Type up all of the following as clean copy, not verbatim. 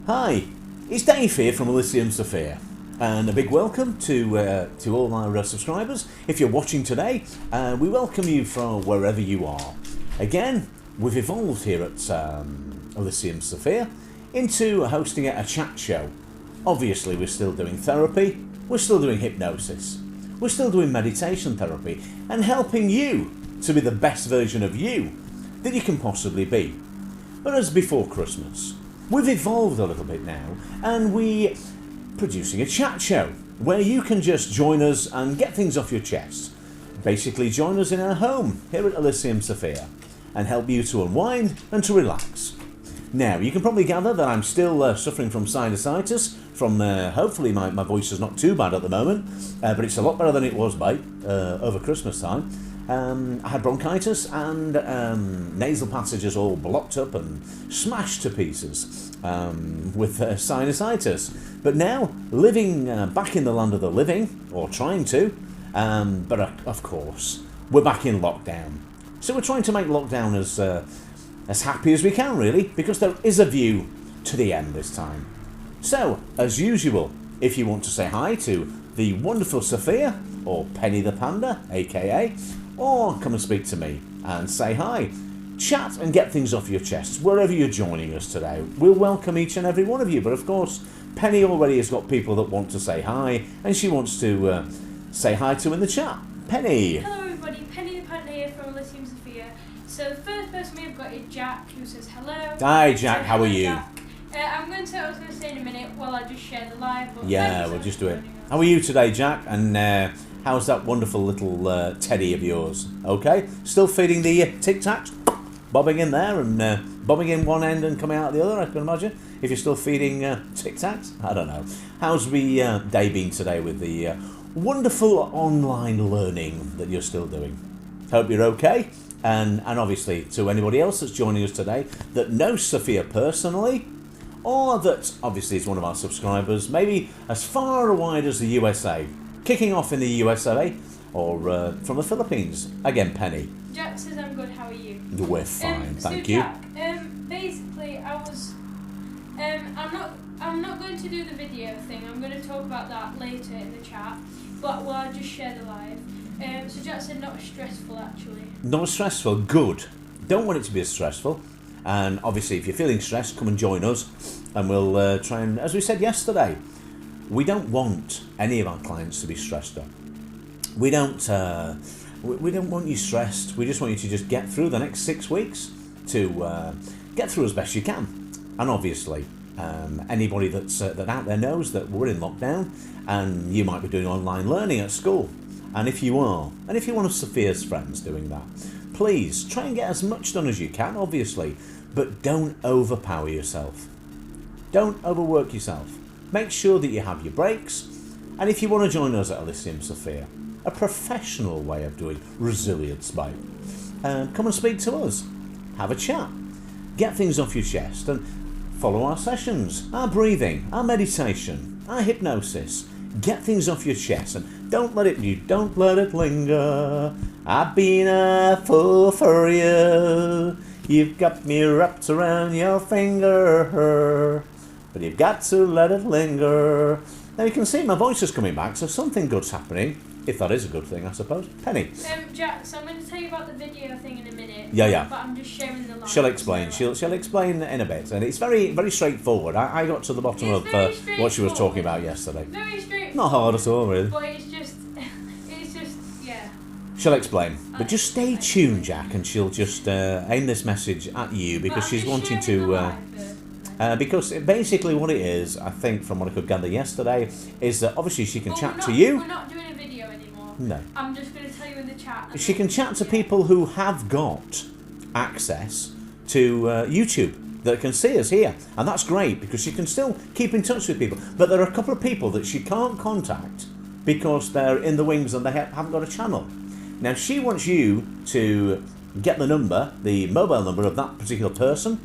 Hi, it's Dave here from Elysium Sophia, and a big welcome to all our subscribers. If you're watching today, we welcome you from wherever you are. Again, we've evolved here at Elysium Sophia into hosting a chat show. Obviously, we're still doing therapy, we're still doing hypnosis, we're still doing meditation therapy, and helping you to be the best version of you that you can possibly be. But as before Christmas, we've evolved a little bit now, and we're producing a chat show where you can just join us and get things off your chest. Basically, join us in our home here at Elysium Sophia and help you to unwind and to relax. Now, you can probably gather that I'm still suffering from sinusitis. Hopefully my voice is not too bad at the moment, but it's a lot better than it was, over Christmas time. I had bronchitis and nasal passages all blocked up and smashed to pieces with sinusitis. But now, living back in the land of the living, or trying to, but of course, we're back in lockdown. So we're trying to make lockdown as happy as we can, really, because there is a view to the end this time. So, as usual, if you want to say hi to the wonderful Sophia, or Penny the Panda, aka, or come and speak to me and say hi. Chat and get things off your chests wherever you're joining us today. We'll welcome each and every one of you, but of course, Penny already has got people that want to say hi, and she wants to say hi to in the chat. Penny! Hello everybody, Penny the Panda here from Elysium Sophia. So the first person we've got is Jack, who says hello. Hi Jack, So, how are you? Jack. I was going to say in a minute while I just share the live. But Yeah, we'll just do it. How are you today, Jack? And how's that wonderful little teddy of yours? Okay? Still feeding the Tic Tacs? Bobbing in there and bobbing in one end and coming out the other, I can imagine. If you're still feeding Tic Tacs? I don't know. How's the day been today with the wonderful online learning that you're still doing? Hope you're okay. And obviously, to anybody else that's joining us today that knows Sophia personally, or that obviously is one of our subscribers, maybe as far and wide as the USA, kicking off in the USA, or from the Philippines. Again, Penny. Jack says I'm good, how are you? We're fine, thank you. Jack, basically I was, I'm not going to do the video thing, I'm going to talk about that later in the chat, but I'll just share the live. So Jack said not stressful actually. Not stressful, good. Don't want it to be as stressful. And obviously, if you're feeling stressed, come and join us, and we'll try and, as we said yesterday, we don't want any of our clients to be stressed up. We don't want you stressed. We just want you to just get through the next 6 weeks, to get through as best you can. And obviously, anybody that's out there knows that we're in lockdown, and you might be doing online learning at school. And if you are, and if you're one of Sophia's friends doing that, please try and get as much done as you can, obviously, but don't overpower yourself. Don't overwork yourself. Make sure that you have your breaks, and if you want to join us at Elysium Sophia, a professional way of doing resilience, mate, come and speak to us. Have a chat. Get things off your chest, and follow our sessions, our breathing, our meditation, our hypnosis. Get things off your chest, and don't let it linger. I've been a fool for you. You've got me wrapped around your finger, but you've got to let it linger. Now you can see my voice is coming back, so something good's happening, if that is a good thing, I suppose. Penny. Jack, so I'm going to tell you about the video thing in a minute. Yeah. But I'm just sharing the live. She'll explain. She'll explain in a bit, and it's very, very straightforward. I got to the bottom of what she was talking about yesterday. Very straightforward. Not hard at all, really. But it's just, yeah. She'll explain. But just stay tuned, Jack, and she'll just aim this message at you, because she's wanting to... because basically what it is, I think, from what I could gather yesterday, is that obviously she can chat to you. We're not doing a video anymore. No. I'm just going to tell you in the chat. She can chat to people who have got access to YouTube, that can see us here, and that's great because she can still keep in touch with people. But there are a couple of people that she can't contact because they're in the wings and they haven't got a channel. Now she wants you to get the number, the mobile number of that particular person,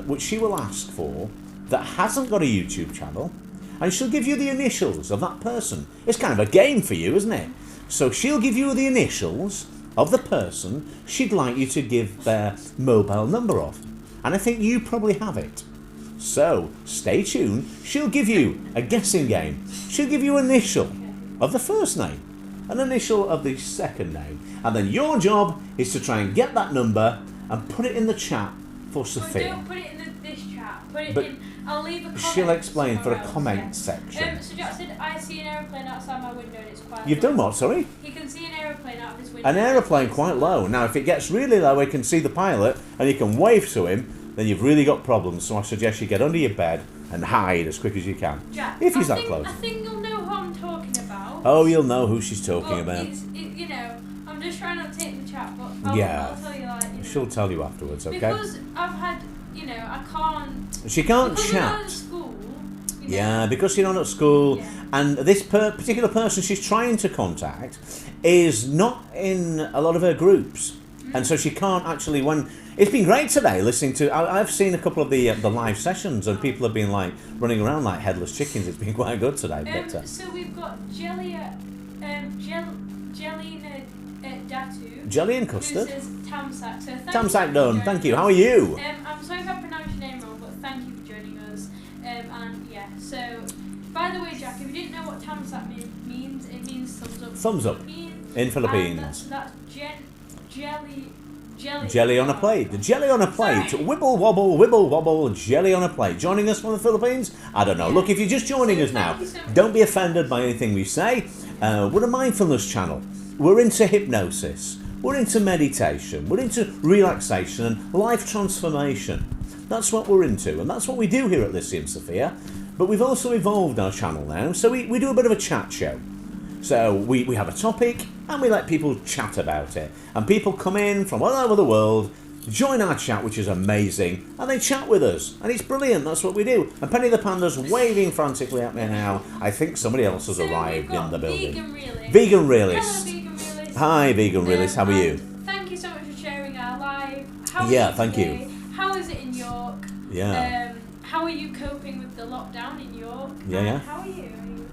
which she will ask for, that hasn't got a YouTube channel, and she'll give you the initials of that person. It's kind of a game for you, isn't it? So she'll give you the initials of the person she'd like you to give their mobile number of. And I think you probably have it. So, stay tuned. She'll give you a guessing game. She'll give you an initial of the first name, an initial of the second name. And then your job is to try and get that number and put it in the chat for But Sophia. don't put it in this chat. Put it But in. I'll leave a comment. She'll explain for a somewhere else, comment section. So Jack said, I see an aeroplane outside my window and it's quite You've low. done what, sorry? He can see an aeroplane out of his window. An aeroplane quite low. Now, if it gets really low, he can see the pilot and you can wave to him, then you've really got problems. So I suggest you get under your bed and hide as quick as you can. Jack, If he's I that close. I think you'll know who I'm talking about. Oh, you'll know who she's talking But about. you know, I'm just trying not to take the chat, but I'll tell you like, you know. She'll tell you afterwards, okay? Because I've had, you know, I can't. She can't because I'm not chat. at school. You know, Yeah, because you're not at school, Yeah. and this particular person she's trying to contact is not in a lot of her groups, and so she can't actually. When it's been great today, listening to. I've seen a couple of the live sessions, and people have been like running around like headless chickens. It's been quite good today. But, So we've got Jelena Datu. jelly and custard. Who says Tamsak. So thank Tamsak you done. for Thank joining you. How are us. you? I'm sorry if I pronounced your name wrong, but thank you for joining us. And yeah, so by the way, Jack, if you didn't know what Tamsak means, it means thumbs up. Thumbs up. In Philippines. And that's jelly. Jelly on a plate. The jelly on a plate. Sorry. Wibble wobble, jelly on a plate. Joining us from the Philippines? I don't know. Yeah. Look, if you're just joining So us now, thank you so much. don't be offended by anything we say. We're a mindfulness channel. We're into hypnosis. We're into meditation. We're into relaxation and life transformation. That's what we're into, and that's what we do here at Lyceum Sophia. But we've also evolved our channel now, so we do a bit of a chat show. So we have a topic and we let people chat about it. And people come in from all over the world, join our chat, which is amazing, and they chat with us. And it's brilliant, that's what we do. And Penny the Panda's waving frantically at me now. I think somebody else has So arrived we've got in the building. Vegan Realist. Vegan Hello, Realist. Vegan Realist. Hi, Vegan Realist, how are you? and Thank you so much for sharing our live. How are Yeah, you thank today? you. How is it in York? Yeah. How are you coping with the lockdown in York? Yeah, And yeah. How are you?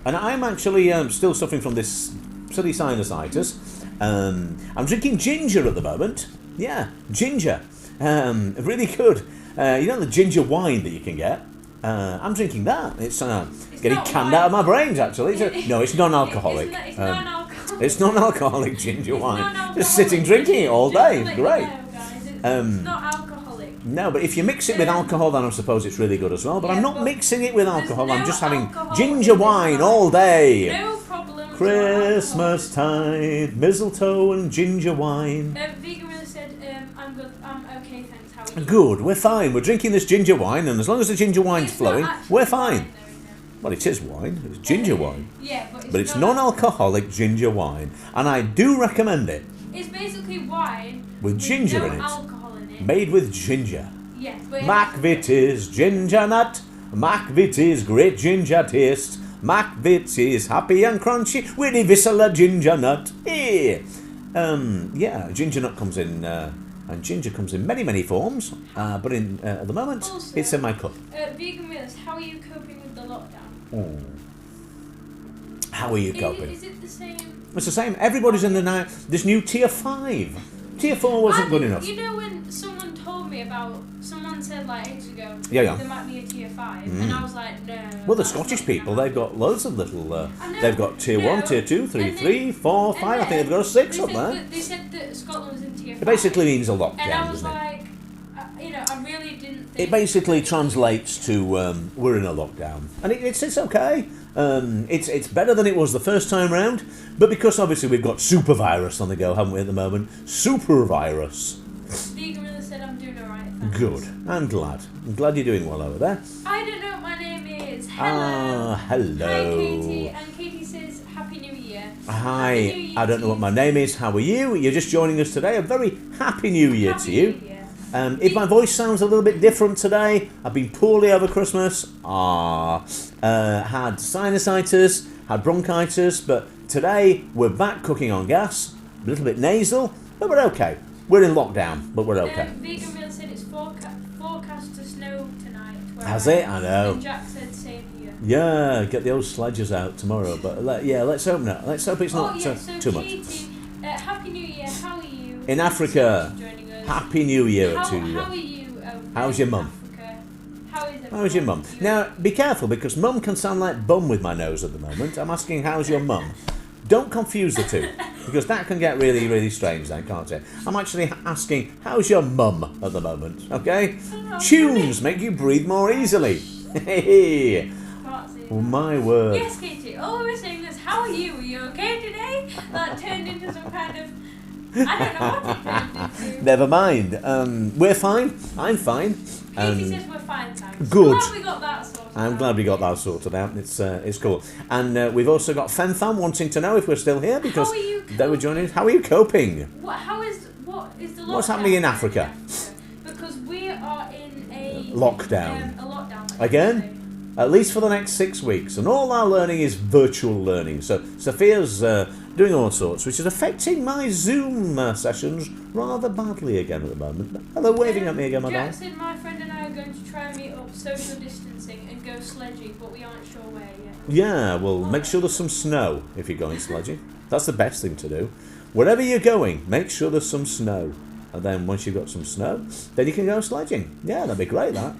And I'm actually still suffering from this silly sinusitis. I'm drinking ginger at the moment. Yeah, ginger. Really good. You know the ginger wine that you can get? I'm drinking that. It's getting not canned wine. out of my brains, actually. No, it's non-alcoholic. It's non-alcoholic. It's non-alcoholic ginger It's wine. non-alcoholic. Just sitting drinking it all Just to day. let you Great. know, guys, it's not alcoholic. No, but if you mix it with alcohol, then I suppose it's really good as well. But Yeah, I'm not but mixing it with there's alcohol. I'm no just having alcohol ginger in this wine wine. all day. No problem. Christmas time, mistletoe and ginger wine. Vegan really said, I'm good. I'm okay, thanks. How are you? Good, we're fine. We're drinking this ginger wine, and as long as the ginger wine's It's not flowing, actually we're wine, fine. though, is it? Well, it is wine. It's ginger wine. Yeah, But it's non-alcoholic ginger wine, and I do recommend it. It's basically wine With ginger no in it. alcohol in it. Made with ginger. Yes, but McVitie's ginger nut. McVitie's great ginger taste. McVitie's happy and crunchy with a viscera ginger nut. Yeah. Ginger nut comes in, and ginger comes in many forms. But at the moment, Also- it's in my cup. Vegan realist, how are you coping with the lockdown? Oh. How are you coping? Is it the same? It's the same. Everybody's in this new tier 5. Tier 4 wasn't good enough. You know when someone told me about, someone said like ages ago, Yeah. there might be a tier 5, and I was like, no. Well, the that's Scottish not people, gonna they've got loads of little. I know, They've got tier 1, no, tier 2, 3, and 3, 4, and 5. I think then they've got a 6 they up said there. that- They said that Scotland was in tier 5. It basically means a And I lockdown, was doesn't it? like, I really didn't think. It basically translates to we're in a lockdown, and it's okay. It's better than it was the first time round, but because obviously we've got super virus on the go, haven't we, at the moment? Super virus. Vegan really said I'm doing alright. Thanks. Good. I'm glad. I'm glad you're doing well over there. I don't know what my name is. Hello. Hello. Hi, Katie. And Katie says Happy New Year. Happy New Hi. Year I don't to know what you. my name is. How are you? You're just joining us today. A very happy New Year Happy to you. New Year. If my voice sounds a little bit different today, I've been poorly over Christmas. Had sinusitis, had bronchitis, but today we're back cooking on gas. A little bit nasal, but we're okay. We're in lockdown, but we're okay. Vegan Real said it's forecast to snow tonight. where Has I it? am. I know. And Jack said same here. Yeah, get the old sledges out tomorrow. But let's hope not. Let's hope it's not so too much. Katie, Happy New Year. How are you? In Africa. Thank you so much for joining us. Happy New Year How to you. are you? How's your mum? Africa? How is How's your mum? Now, be careful, because mum can sound like bum with my nose at the moment. I'm asking, how's your mum? Don't confuse the two, because that can get really, really strange then, can't it? I'm actually asking, how's your mum at the moment, okay? Tunes make you breathe more easily. Hey, oh, my word. Yes, Katie, all we were saying is, how are you? Are you okay today? That turned into some kind of... I don't know what it turned into. Never mind. We're fine. I'm fine. Katie says we're fine, thanks. Good. I'm glad we got that sorted I'm out. glad we got that sorted out. It's cool. And we've also got FemFam wanting to know if we're still here, because How are you they were joining us. How are you coping? what is the lockdown? What's happening in Africa? Because we are in a Lockdown. A lockdown. like Again? you say. At least for the next 6 weeks. And all our learning is virtual learning. So Sophia's doing all sorts, which is affecting my Zoom sessions rather badly again at the moment. Hello, waving at me again, my darling. Jackson, my friend and I are going to try and meet up social distancing and go sledging, but we aren't sure where yet. Yeah, well, make sure there's some snow if you're going sledging. That's the best thing to do. Wherever you're going, make sure there's some snow. And then once you've got some snow, then you can go sledging. Yeah, that'd be great, that.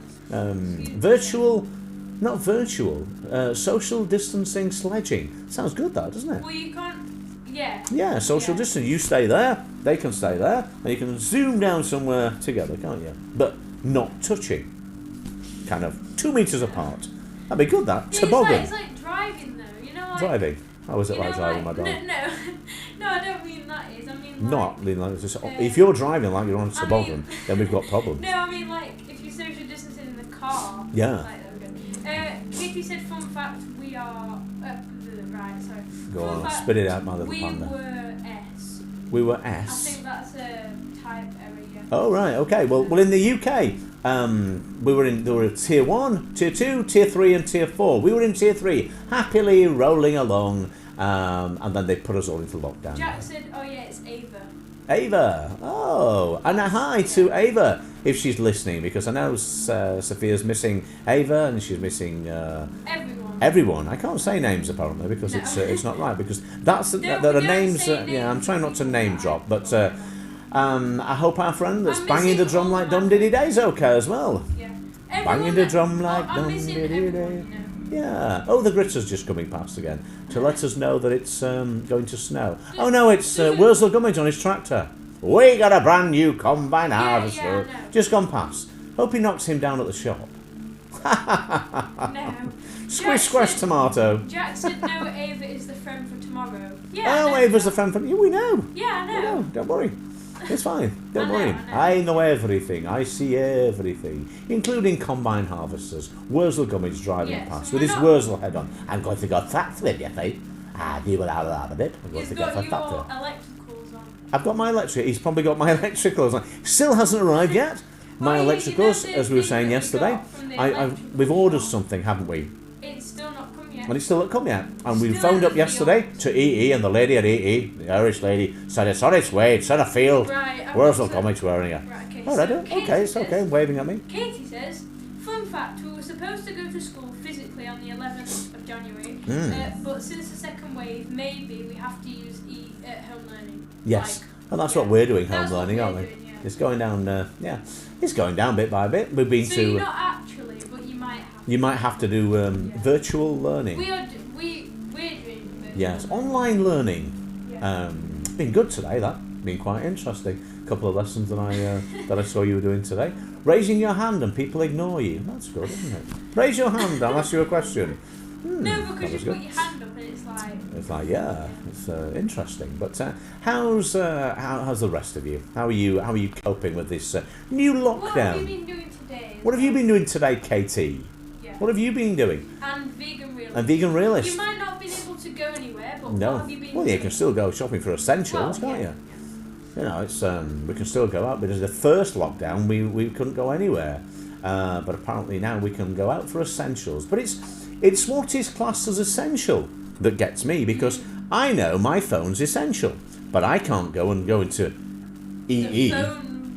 Social distancing sledging. Sounds good, that, doesn't it? Well, you can't. Yeah. Yeah, social distance. You stay there, they can stay there, and you can zoom down somewhere together, can't you? But not touching. Kind of 2 meters apart. That'd be good, that. Yeah, Toboggan. it's like driving, though. You know, like. Driving. How is it you like know, driving, my like, dog? No, I don't mean that is. I mean like. Not really like just, if you're driving like you're on a toboggan, then we've got problems. No, I mean like if you're social distancing in the car. Yeah. Like, Katie said, fun fact, we are. Right, sorry. Go Fun on, fact, spit it out, my little we panda. were S. We were I S. think that's a type error, yeah. Oh right, okay. Well, in the UK, there were tier 1, tier 2, tier 3, and tier 4. We were in tier 3, happily rolling along, and then they put us all into lockdown. Jack said, oh yeah, it's Ava. Ava. Oh, and a hi to Ava if she's listening, because I know Sophia's missing Ava and she's missing everyone. I can't say names apparently because it's not right, because there are names. Yeah, I'm trying not to name drop, but I hope our friend that's banging the drum like Dum Diddy Day's okay as well. Yeah. Banging the drum like Dum missing Diddy Day. everyone, you know. Yeah. Oh, the Gritter's just coming past again to let us know that it's going to snow. Oh no, it's Wurzel Gummidge on his tractor. We got a brand new combine harvester. I know. Just gone past. Hope he knocks him down at the shop. No. Squish, squash, tomato. Jack said, no, Ava is the friend for tomorrow. Yeah. Oh, Ava's the friend from you. We know. Yeah, I know. We know. Don't worry. It's fine. Don't I know, worry. I know. I know everything. I see everything, including combine harvesters. Wurzel Gummidge driving Yes, past we're with his not- Wurzel head on. I'm going to go fat with you, Faith. You will have a bit. I'm going He's to go got for your fat. electricals on. I've got my electric. He's probably got my electricals on. Still hasn't arrived yet. My Oh, yeah, electricals, you know the as we were thing saying that we yesterday. got from the We've ordered electrical something, haven't we? It's still not come yet. And it's still not come yet. And we Still phoned in up the yesterday field. to EE, and the lady at EE, the Irish lady, said it's on its way. It's in a field. Right, Wurzel Gummidge wearing it. Right, okay. All so right, Katie okay, it's says- okay, waving at me. Katie says, fun fact, we were supposed to go to school physically on the 11th of January, but since the second wave, maybe we have to use home learning. Yes, Like, and that's what we're doing, home That's what learning, we're aren't we? doing, yeah. It's going down, it's going down bit by bit. We've been so to, you're not actually, but you might have. you might have to do virtual learning. We're doing virtual Yes, learning. online learning. Yeah. Been good today, that. Been quite interesting. A couple of lessons that I saw you were doing today. Raising your hand and people ignore you. That's good, isn't it? Raise your hand, I'll ask you a question. No, that because was you good. put your hand up and it's like. It's like, yeah, it's interesting. But how's the rest of you? How are you coping with this new lockdown? What have you been doing today? What have you been doing today, KT? Yeah. What have you been doing? And vegan realist. And vegan realist? You might not have been able to go anywhere, but No. what have you been Well, doing? you can still go shopping for essentials, Well, can't yeah. you? You know, it's we can still go out. But as the first lockdown, we couldn't go anywhere. But apparently now we can go out for essentials. But it's what is classed as essential that gets me, because I know my phone's essential, but I can't go into EE,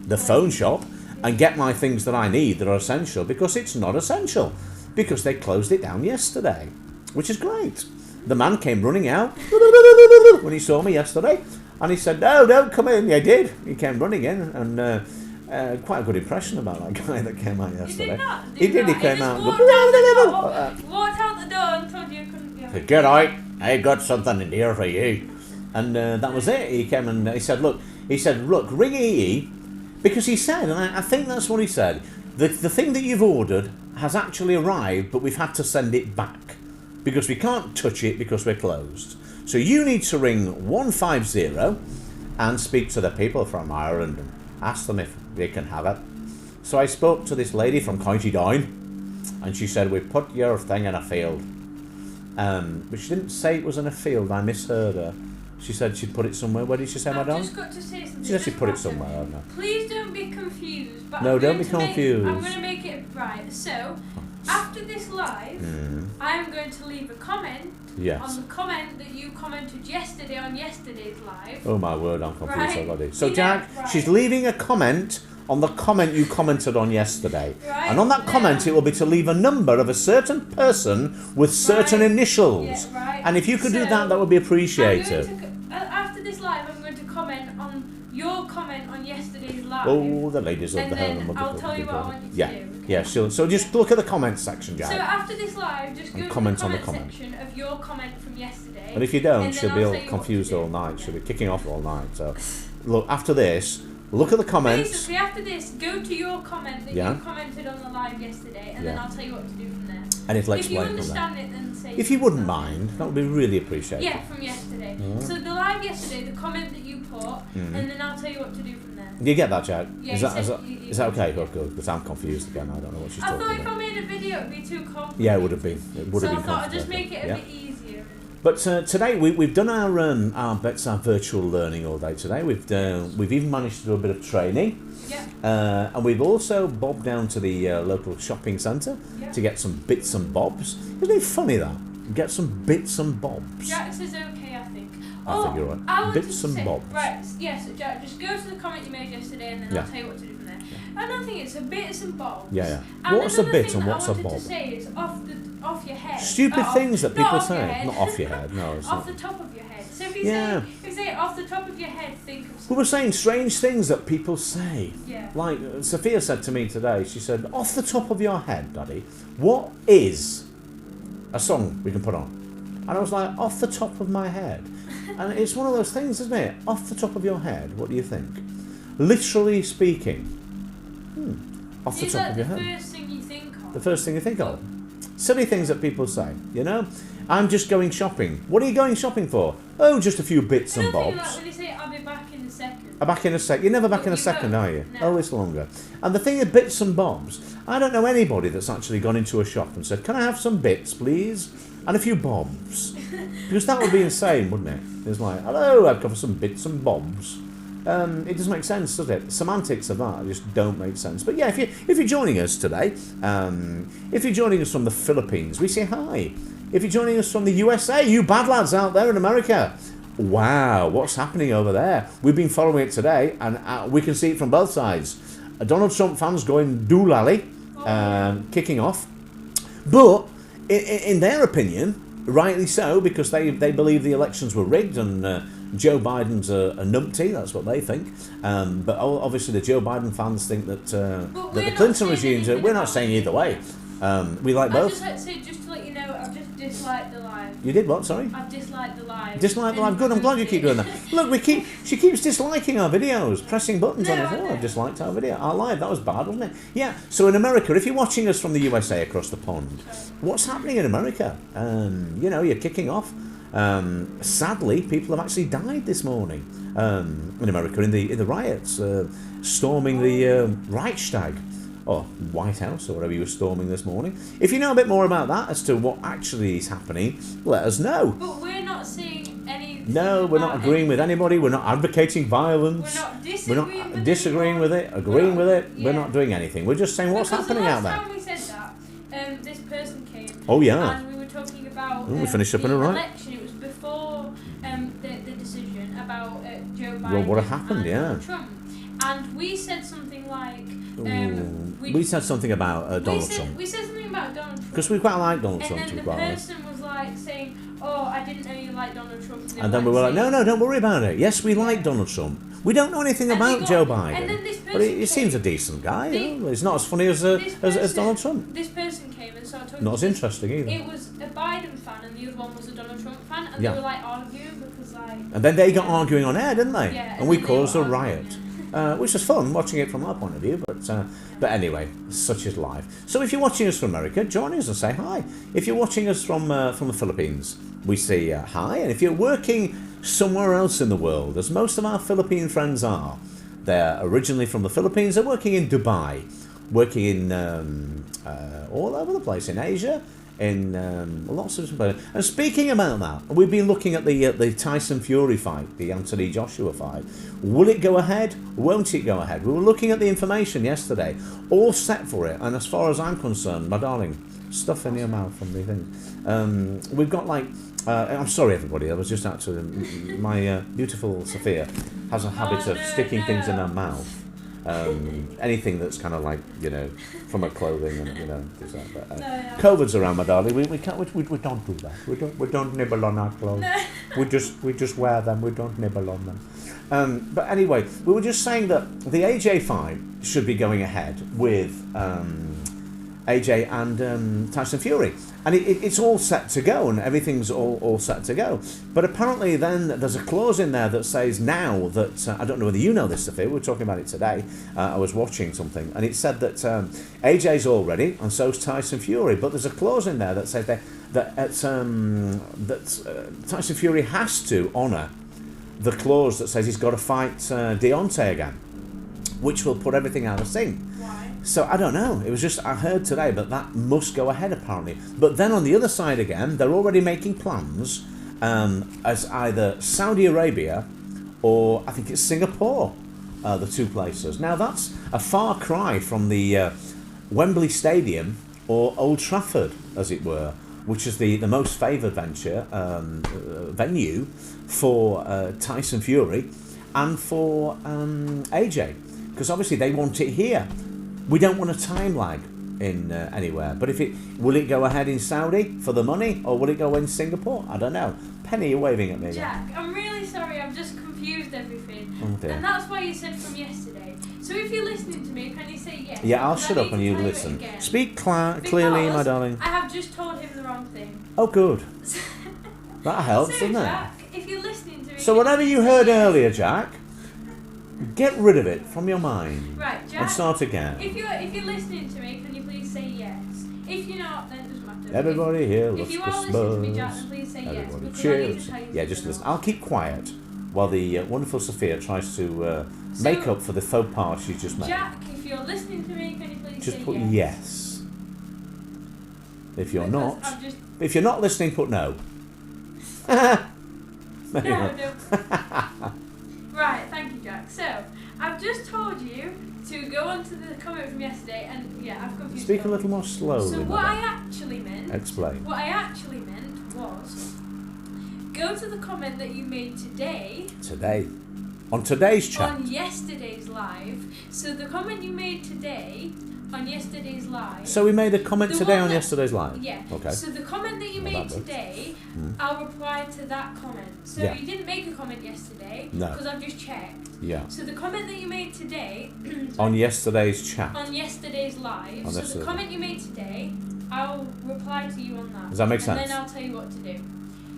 the phone shop, and get my things that I need that are essential, because it's not essential, because they closed it down yesterday, which is great. The man came running out when he saw me yesterday, and he said, "No, don't come in." I did. He came running in, and quite a good impression about that guy that came out He yesterday. did not. He did. He not. came just out. walked out the door and told you you couldn't be on. Get out! I got something in here for you. And that was it. He came and he said, look, ring EE, because he said, and I think that's what he said, the thing that you've ordered has actually arrived, but we've had to send it back because we can't touch it because we're closed. So you need to ring 150 and speak to the people from Ireland and ask them if they can have it. So I spoke to this lady from County Down, and she said, we put your thing in a field. But she didn't say it was in a field. I misheard her. She said she'd put it somewhere. Where did she say, I've madam? just got to say something. She said she'd put it somewhere, I don't know. Please don't be confused. But No, I'm don't going be to confused. I'm going to make it right. So, after this live, I'm going to leave a comment Yes. on the comment that you commented yesterday on yesterday's live. Oh my word, I'm confused Right. already. So You know, Jack, right. she's leaving a comment on the comment you commented on yesterday. Right. And on that comment it will be to leave a number of a certain person with certain Right. initials. Yeah, right. And if you could do So, that would be I'm appreciated. going to, after this live, I'm going to comment on your comment on yesterday's live. Oh, the ladies of and the hell. then I'll tell you what I want you to Yeah. do. Okay? Yeah, so just look at the comments section, Jack. So after this live, just go And to comment the on the comment comment. section of your comment from yesterday. And if you don't, and then she'll I'll be all tell you what to confused do. all night. She'll be kicking off all night. So, look, after this, look at the comments. Basically, after this, go to your comment that Yeah. you commented on the live yesterday, and then Yeah. I'll tell you what to do from there. And it'll If you explain from there. understand it, then say. If you wouldn't mind, that would be really appreciated. Yeah, from yesterday. So the live yesterday, the comment that you put, and then I'll tell you what to do from there. Do you get that, Jack? Yeah, is you that, said is that, you- is that okay? Oh, good, because I'm confused again. I don't know what she's I talking thought if about. I made a video, it'd be too complicated. Yeah, it would have been. It would So have I been thought I'd just complicated. make it a Yeah. bit easier. But today we've done our bets, our virtual learning all day today. We've even managed to do a bit of training, Yeah. and we've also bobbed down to the local shopping centre Yeah. to get some bits and bobs. Isn't it funny that? Get some bits and bobs. Jack says okay, I think. I think you're right. I wanted Bits to and say, bobs. Right, yes, Jack, just go to the comment you made yesterday and then Yeah. I'll tell you what to do from there. Another thing is, so bits and bobs. Yeah, yeah. And What's a another bit thing and that what's a I wanted bob? to say is off your head. Stupid things that not people off your say. head. Not off your head, no. It's Off not. the top of your head. So if you Yeah. say, if you say off the top of your head, think of We something. were saying strange things that people say. Yeah. Like Sophia said to me today, she said, off the top of your head, Daddy, what is a song we can put on? And I was like, off the top of my head. And it's one of those things, isn't it? Off the top of your head, what do you think? Literally speaking. Off the Is top that of the your head. first thing you think of? The first thing you think of. Silly things that people say, you know? I'm just going shopping. What are you going shopping for? Oh, just a few bits and Another thing, bobs. like when you say, I'll be back in a second. I'm back in a sec. You're never back in a You second, won't. are you? No. Oh, it's longer. And the thing with bits and bobs, I don't know anybody that's actually gone into a shop and said, can I have some bits, please? And a few bobs. Because that would be insane, wouldn't it? It's like, hello, I've come for some bits and bobs. It doesn't make sense, does it? Semantics of that just don't make sense. But yeah, if you're joining us today, if you're joining us from the Philippines, we say hi. If you're joining us from the USA, you bad lads out there in America, wow, what's happening over there? We've been following it today, and we can see it from both sides. Donald Trump fans going doolally, kicking off. But in their opinion, rightly so, because they believe the elections were rigged and Joe Biden's a numpty, that's what they think. But obviously the Joe Biden fans think that, that we're the not Clinton saying regimes, anything we're not about saying it. either way. We like I'd both. just like to say, just to let you know, I've just disliked the live. You did what, sorry? I've disliked the live. Dislike the live. Good, I'm glad you keep doing that. Look, she keeps disliking our videos, pressing buttons on No, it. I Oh, know. I've disliked our video. Our live, that was bad, wasn't it? Yeah, so in America, if you're watching us from the USA across the pond, what's happening in America? You're kicking off. Sadly, people have actually died this morning in America in the riots, storming the Reichstag. Or White House, or whatever you were storming this morning. If you know a bit more about that as to what actually is happening, let us know. But we're not seeing any. No, we're not agreeing with anybody. We're not advocating violence. We're not We're disagreeing. not disagreeing with it, agreeing with it. We're not doing anything. We're just saying what's because happening out the there. last time we said that, this person came. Oh, yeah. And we were talking about. Oh, we finished up the in a right. election. It was before the decision about Joe Biden. Well, what had happened, and yeah. Donald Trump. And we said something like. We said something about Donald Trump. We said something about Donald Trump. Because we quite like Donald And Trump, then to be the quite honest. person was like saying, oh, I didn't know you liked Donald Trump. And then we were like, no, don't worry about it. Yes, we like Donald Trump. We don't know anything about Joe Biden. And then this person But he seems a decent guy. He's not as funny as Donald Trump. This person came and started talking. Not as interesting either. It was a Biden fan and the other one was a Donald Trump fan, and they were like arguing because like. And then they got arguing on air, didn't they? Yeah. And we caused a riot, which was fun watching it from our point of view. But anyway, such is life. So if you're watching us from America, join us and say hi. If you're watching us from the Philippines, we say hi. And if you're working somewhere else in the world, as most of our Philippine friends are, they're originally from the Philippines. They're working in Dubai, working in all over the place in Asia, in lots of different places. And speaking about that, we've been looking at the Tyson Fury fight, the Anthony Joshua fight. Will it go ahead? Won't it go ahead? We were looking at the information yesterday, all set for it. And as far as I'm concerned, my darling, stuff in your mouth from the thing. We've got like. I'm sorry, everybody. I was just actually my beautiful Sophia has a habit of sticking things in her mouth. Anything that's kind of like from her clothing and things like that. COVID's around, my darling. We can't. We don't do that. We don't nibble on our clothes. No. We just wear them. We don't nibble on them. But anyway, we were just saying that the AJ fight should be going ahead with AJ and Tyson Fury. And it's all set to go, and everything's all set to go. But apparently then there's a clause in there that says now that, I don't know whether you know this, Sophia, we were talking about it today, I was watching something, and it said that AJ's all ready, and so's Tyson Fury, but there's a clause in there that says that Tyson Fury has to honour the clause that says he's got to fight Deontay again, which will put everything out of sync. So I don't know. It was just I heard today, but that must go ahead apparently. But then on the other side again, they're already making plans as either Saudi Arabia or I think it's Singapore, the two places. Now that's a far cry from the Wembley Stadium or Old Trafford, as it were, which is the most favoured venue for Tyson Fury and for AJ, because obviously they want it here. We don't want a time lag in anywhere. But will it go ahead in Saudi for the money, or will it go in Singapore? I don't know. Penny, you're waving at me. Jack, I'm really sorry. I've just confused everything. Oh dear. And that's why you said from yesterday. So if you're listening to me, can you say yes? Yeah, I'll shut up and you listen. Speak clearly, my darling. I have just told him the wrong thing. Oh, good. That helps, doesn't Jack, if you're listening to me... So whatever you heard earlier, Jack, get rid of it from your mind. Right, Jack. And start again. If you're listening to me, can you please say yes? If you're not, then it doesn't matter. Everybody here loves If you Christmas. are listening to me, Jack, then please say Everybody yes. cheers. Yeah, just listen. I'll keep quiet while the wonderful Sophia tries to make up for the faux pas she's just made. Jack, if you're listening to me, can you please just say put yes? yes. If you're Because not, if you're not listening, put no. No, no. Right, thank you, Jack. So, I've just told you to go on to the comment from yesterday, and yeah, I've confused you. Speak a little more slowly. So what I actually meant... Explain. What I actually meant was, go to the comment that you made today... Today. On today's chat. On yesterday's live. So the comment you made today... on yesterday's live. So we made a comment today on yesterday's live? Yeah. Okay. So the comment that you made today, I'll reply to that comment. So you didn't make a comment yesterday, because I've just checked. Yeah. So the comment that you made today... on yesterday's chat. On yesterday's live. On so yesterday. the comment you made today, I'll reply to you on that. Does that make sense? And then I'll tell you what to do.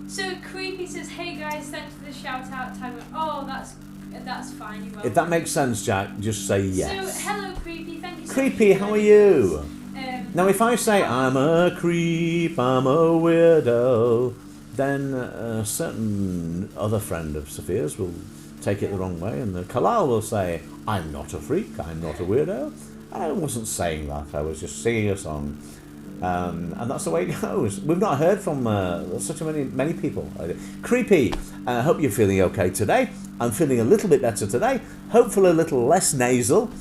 So Creepy says, hey guys, thanks for the shout out time. Oh, that's fine. You're welcome. If that makes sense, Jack, just say yes. So, hello, Creepy. Thank you so Creepy, much. how are you? Now, if I say I'm a creep, I'm a weirdo, then a certain other friend of Sophia's will take it the wrong way, and Kalal will say, I'm not a freak, I'm not a weirdo. I wasn't saying that, I was just singing a song. And that's the way it goes. We've not heard from such many people. Creepy, I hope you're feeling okay today. I'm feeling a little bit better today. Hopefully a little less nasal.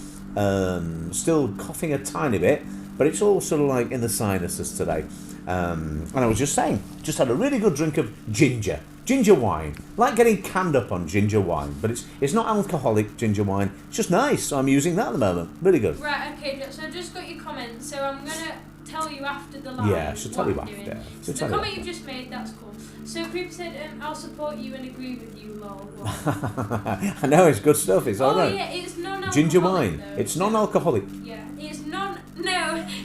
Still coughing a tiny bit, but it's all sort of like in the sinuses today. And I was just saying, just had a really good drink of ginger wine. Like getting canned up on ginger wine, but it's not alcoholic ginger wine. It's just nice. So I'm using that at the moment. Really good. Right, okay, so I just got your comment. So I'm going to tell you after the live. Yeah, she'll tell what you I'm after. doing. She'll The tell you comment after. you've just made, that's cool. So Creeper said, I'll support you and agree with you, lol. I know, it's good stuff. It's all Oh right. yeah, it's non-alcoholic. Ginger wine. Though. It's non-alcoholic. Yeah, it's no,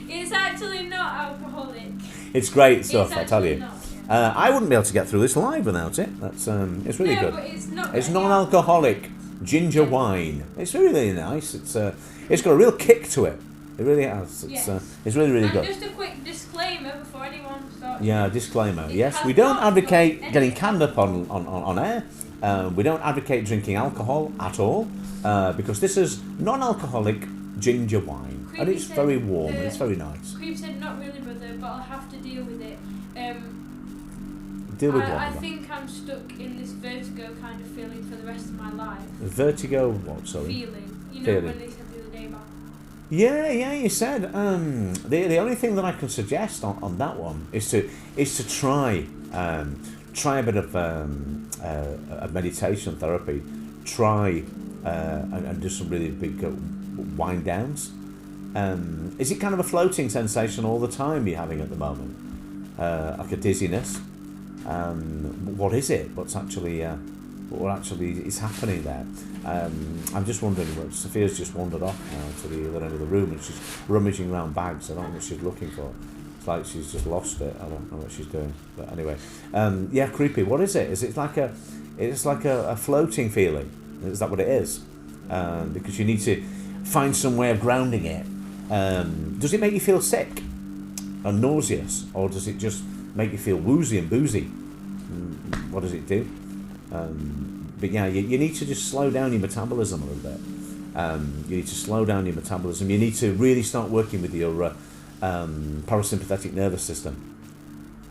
it's actually not alcoholic. It's great stuff, It's I tell actually you. not, yeah. I wouldn't be able to get through this live without it. That's it's really no, good. But it's not. It's non-alcoholic ginger wine. It's really nice. It's got a real kick to it. It really has. It's really And good. just a quick disclaimer before anyone starts. Yeah, disclaimer. It Yes, has we don't not advocate got getting any canned up on air. We don't advocate drinking alcohol at all because this is non-alcoholic ginger wine, and it's Creepy very said, warm and it's very nice. Creep said, not really, brother, but I'll have to deal with it. Deal with I what? think I'm stuck in this vertigo kind of feeling for the rest of my life. Vertigo. What? Sorry. Feeling. You know Feeling. when they said the other day about. Yeah. You said the only thing that I can suggest on that one is to try a bit of a meditation therapy. Try and do some really big wind downs. Is it kind of a floating sensation all the time you're having at the moment, like a dizziness? What is it? What actually is happening there? I'm just wondering. Sophia's just wandered off now to the other end of the room and she's rummaging around bags. I don't know what she's looking for. It's like she's just lost it. I don't know what she's doing. But anyway, yeah, creepy. What is it? Is it like a floating feeling? Is that what it is? Because you need to find some way of grounding it. Does it make you feel sick and nauseous, or does it just make you feel woozy and boozy? What does it do? But yeah, you need to just slow down your metabolism a little bit. You need to slow down your metabolism. You need to really start working with your parasympathetic nervous system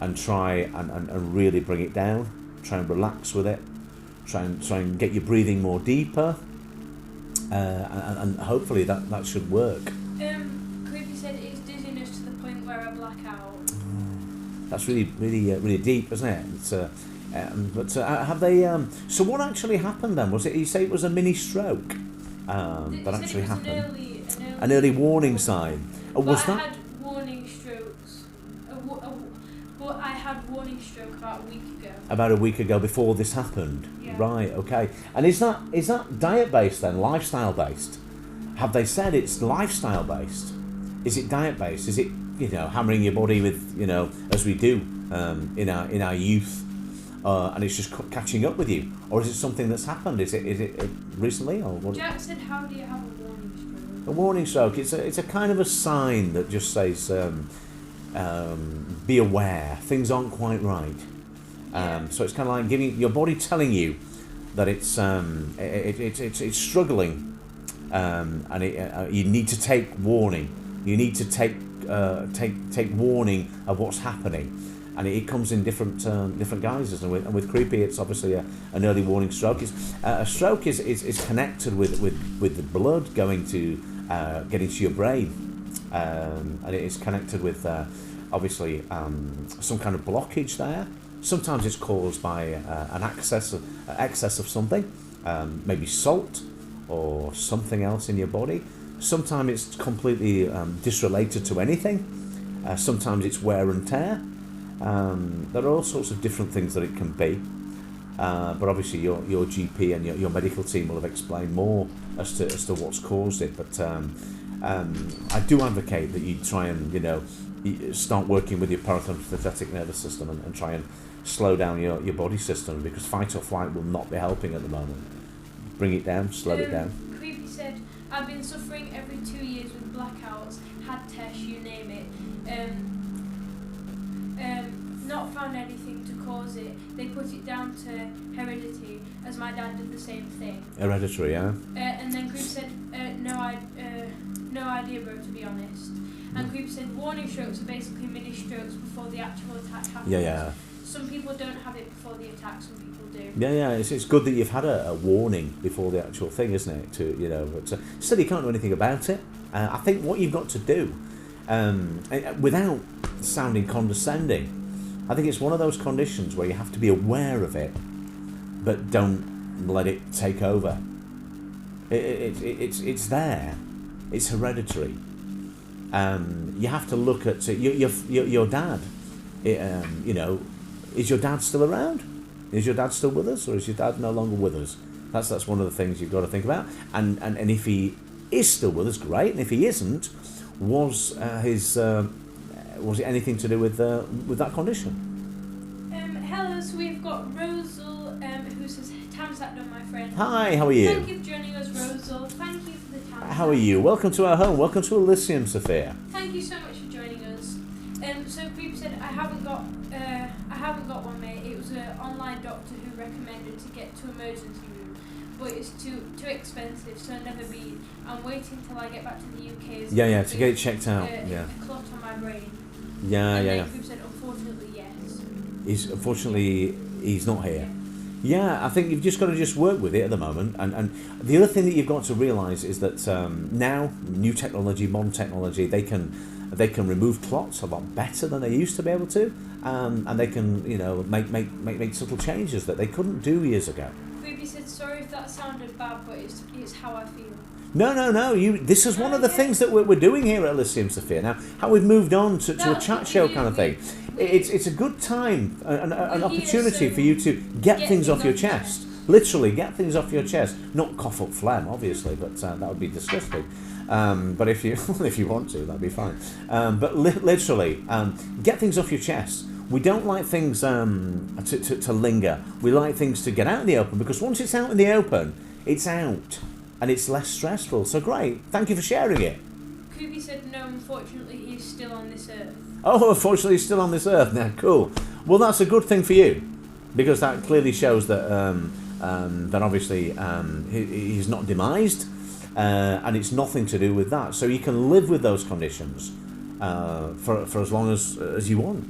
and try and really bring it down. Try and relax with it. Try and get your breathing more deeper. And hopefully that should work. Creepy said it's dizziness to the point where I black out. That's really deep, isn't it? It's, but have they? So what actually happened then? Was it? You say it was a mini stroke that actually happened. An early warning sign. Was I that? had warning strokes. But I had warning stroke about a week ago. About a week ago, before this happened. Yeah. Right. Okay. And is that diet based then? Lifestyle based? Have they said it's lifestyle based? Is it diet based? Is it hammering your body with as we do in our youth? And it's just catching up with you, or is it something that's happened? Is it recently, or what? Jack said, "How do you have a warning stroke?" A warning stroke. It's a kind of a sign that just says, be aware, things aren't quite right. So it's kind of like giving your body telling you that it's struggling, and you need to take warning. You need to take warning of what's happening. And it comes in different guises, and with creepy, it's obviously an early warning stroke. A stroke is connected with the blood getting to your brain, and it is connected with obviously some kind of blockage there. Sometimes it's caused by an excess of something, maybe salt or something else in your body. Sometimes it's completely disrelated to anything. Sometimes it's wear and tear. There are all sorts of different things that it can be, but obviously your GP and your medical team will have explained more as to what's caused it. But I do advocate that you try and start working with your parasympathetic nervous system and try and slow down your body system, because fight or flight will not be helping at the moment. Bring it down, slow it down. Creepy said, "I've been suffering every 2 years with blackouts, had tests, you name it. Not found anything to cause it. They put it down to heredity, as my dad did the same thing." Hereditary, yeah. And then Creep said, no idea, bro, to be honest. And Creep said, warning strokes are basically mini strokes before the actual attack happens. Yeah. Some people don't have it before the attack, some people do. Yeah. It's good that you've had a warning before the actual thing, isn't it? But still, you can't do anything about it. I think what you've got to do, without sounding condescending, I think it's one of those conditions where you have to be aware of it, but don't let it take over. It's there. It's hereditary. you have to look at your dad. You know, is your dad still around? Is your dad still with us, or is your dad no longer with us? That's one of the things you've got to think about. And if he is still with us, great. And if he isn't, was it anything to do with that condition? Hello, so we've got Rosal, who says, "Tam's that done, my friend." Hi, how are you? Thank you for joining us, Rosal. Thank you for the time. How are you? Welcome to our home. Welcome to Elysium, Sophia. Thank you so much for joining us. So Creepy said, I haven't got one, mate. It was an online doctor who recommended to get to emergency room, but it's too expensive, so I'll never be. I'm waiting till I get back to the UK. Yeah, to get it checked out. A clot on my brain. Yeah. Creepy said, unfortunately, yes. He's not here. Yeah, I think you've just got to work with it at the moment. And the other thing that you've got to realise is that now, new technology, modern technology, they can remove clots a lot better than they used to be able to, and they can make subtle changes that they couldn't do years ago. Creepy said, sorry if that sounded bad, but it's how I feel. No. This is one of the things that we're doing here at Elysium, Sophia. Now, how we've moved on to a chat show kind of thing. It's a good time, an opportunity for you to get things off your chest. Literally, get things off your chest. Not cough up phlegm, obviously, but that would be disgusting. But if you want to, that'd be fine. But literally, get things off your chest. We don't like things to linger. We like things to get out in the open, because once it's out in the open, it's out. And it's less stressful. So great. Thank you for sharing it. Kubi said no, unfortunately he's still on this earth. Oh, unfortunately he's still on this earth. Now, cool. Well, that's a good thing for you, because that clearly shows that that obviously he's not demised, and it's nothing to do with that. So you can live with those conditions for as long as you want,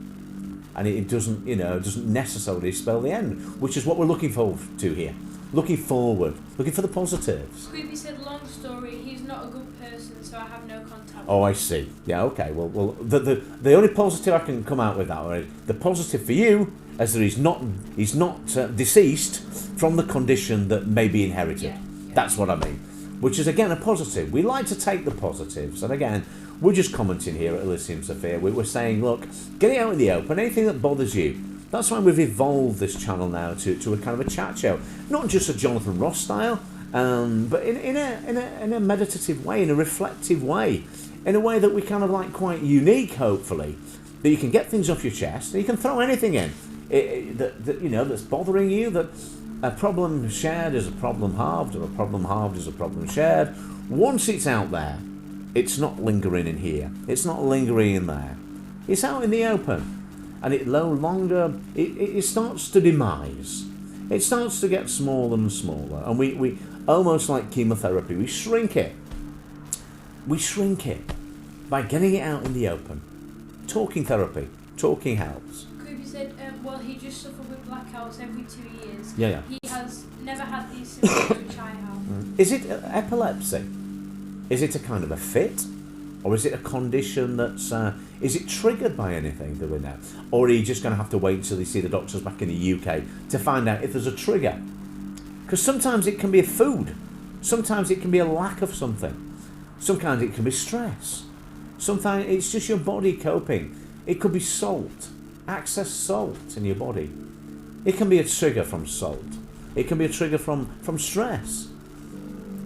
and it doesn't necessarily spell the end, which is what we're looking forward to here. Looking forward, looking for the positives. Squeeby said, long story, he's not a good person, so I have no contact. Oh, I see. Yeah, okay. Well, the only positive I can come out with that, right? The positive for you is that he's not deceased from the condition that may be inherited. Yeah. That's what I mean. Which is again a positive. We like to take the positives, and again, we're just commenting here at Elysium Sophia. We're saying, look, get it out in the open. Anything that bothers you. That's why we've evolved this channel now to a kind of a chat show, not just a Jonathan Ross style, but in a meditative way, in a reflective way, in a way that we kind of like quite unique, hopefully, that you can get things off your chest and you can throw anything in that's bothering you. That a problem shared is a problem halved, or a problem halved is a problem shared. Once it's out there, it's not lingering in here. It's not lingering in there. It's out in the open. And it no longer, it starts to demise. It starts to get smaller and smaller. And we almost like chemotherapy, we shrink it. We shrink it by getting it out in the open. Talking therapy. Talking helps. Kubi said, well, he just suffered with blackouts every 2 years. Yeah. He has never had these symptoms, which I have. Is it epilepsy? Is it a kind of a fit? Or is it a condition that's... is it triggered by anything, do we know? Or are you just going to have to wait until you see the doctors back in the UK to find out if there's a trigger? Because sometimes it can be a food. Sometimes it can be a lack of something. Sometimes it can be stress. Sometimes it's just your body coping. It could be salt. Excess salt in your body. It can be a trigger from salt. It can be a trigger from stress.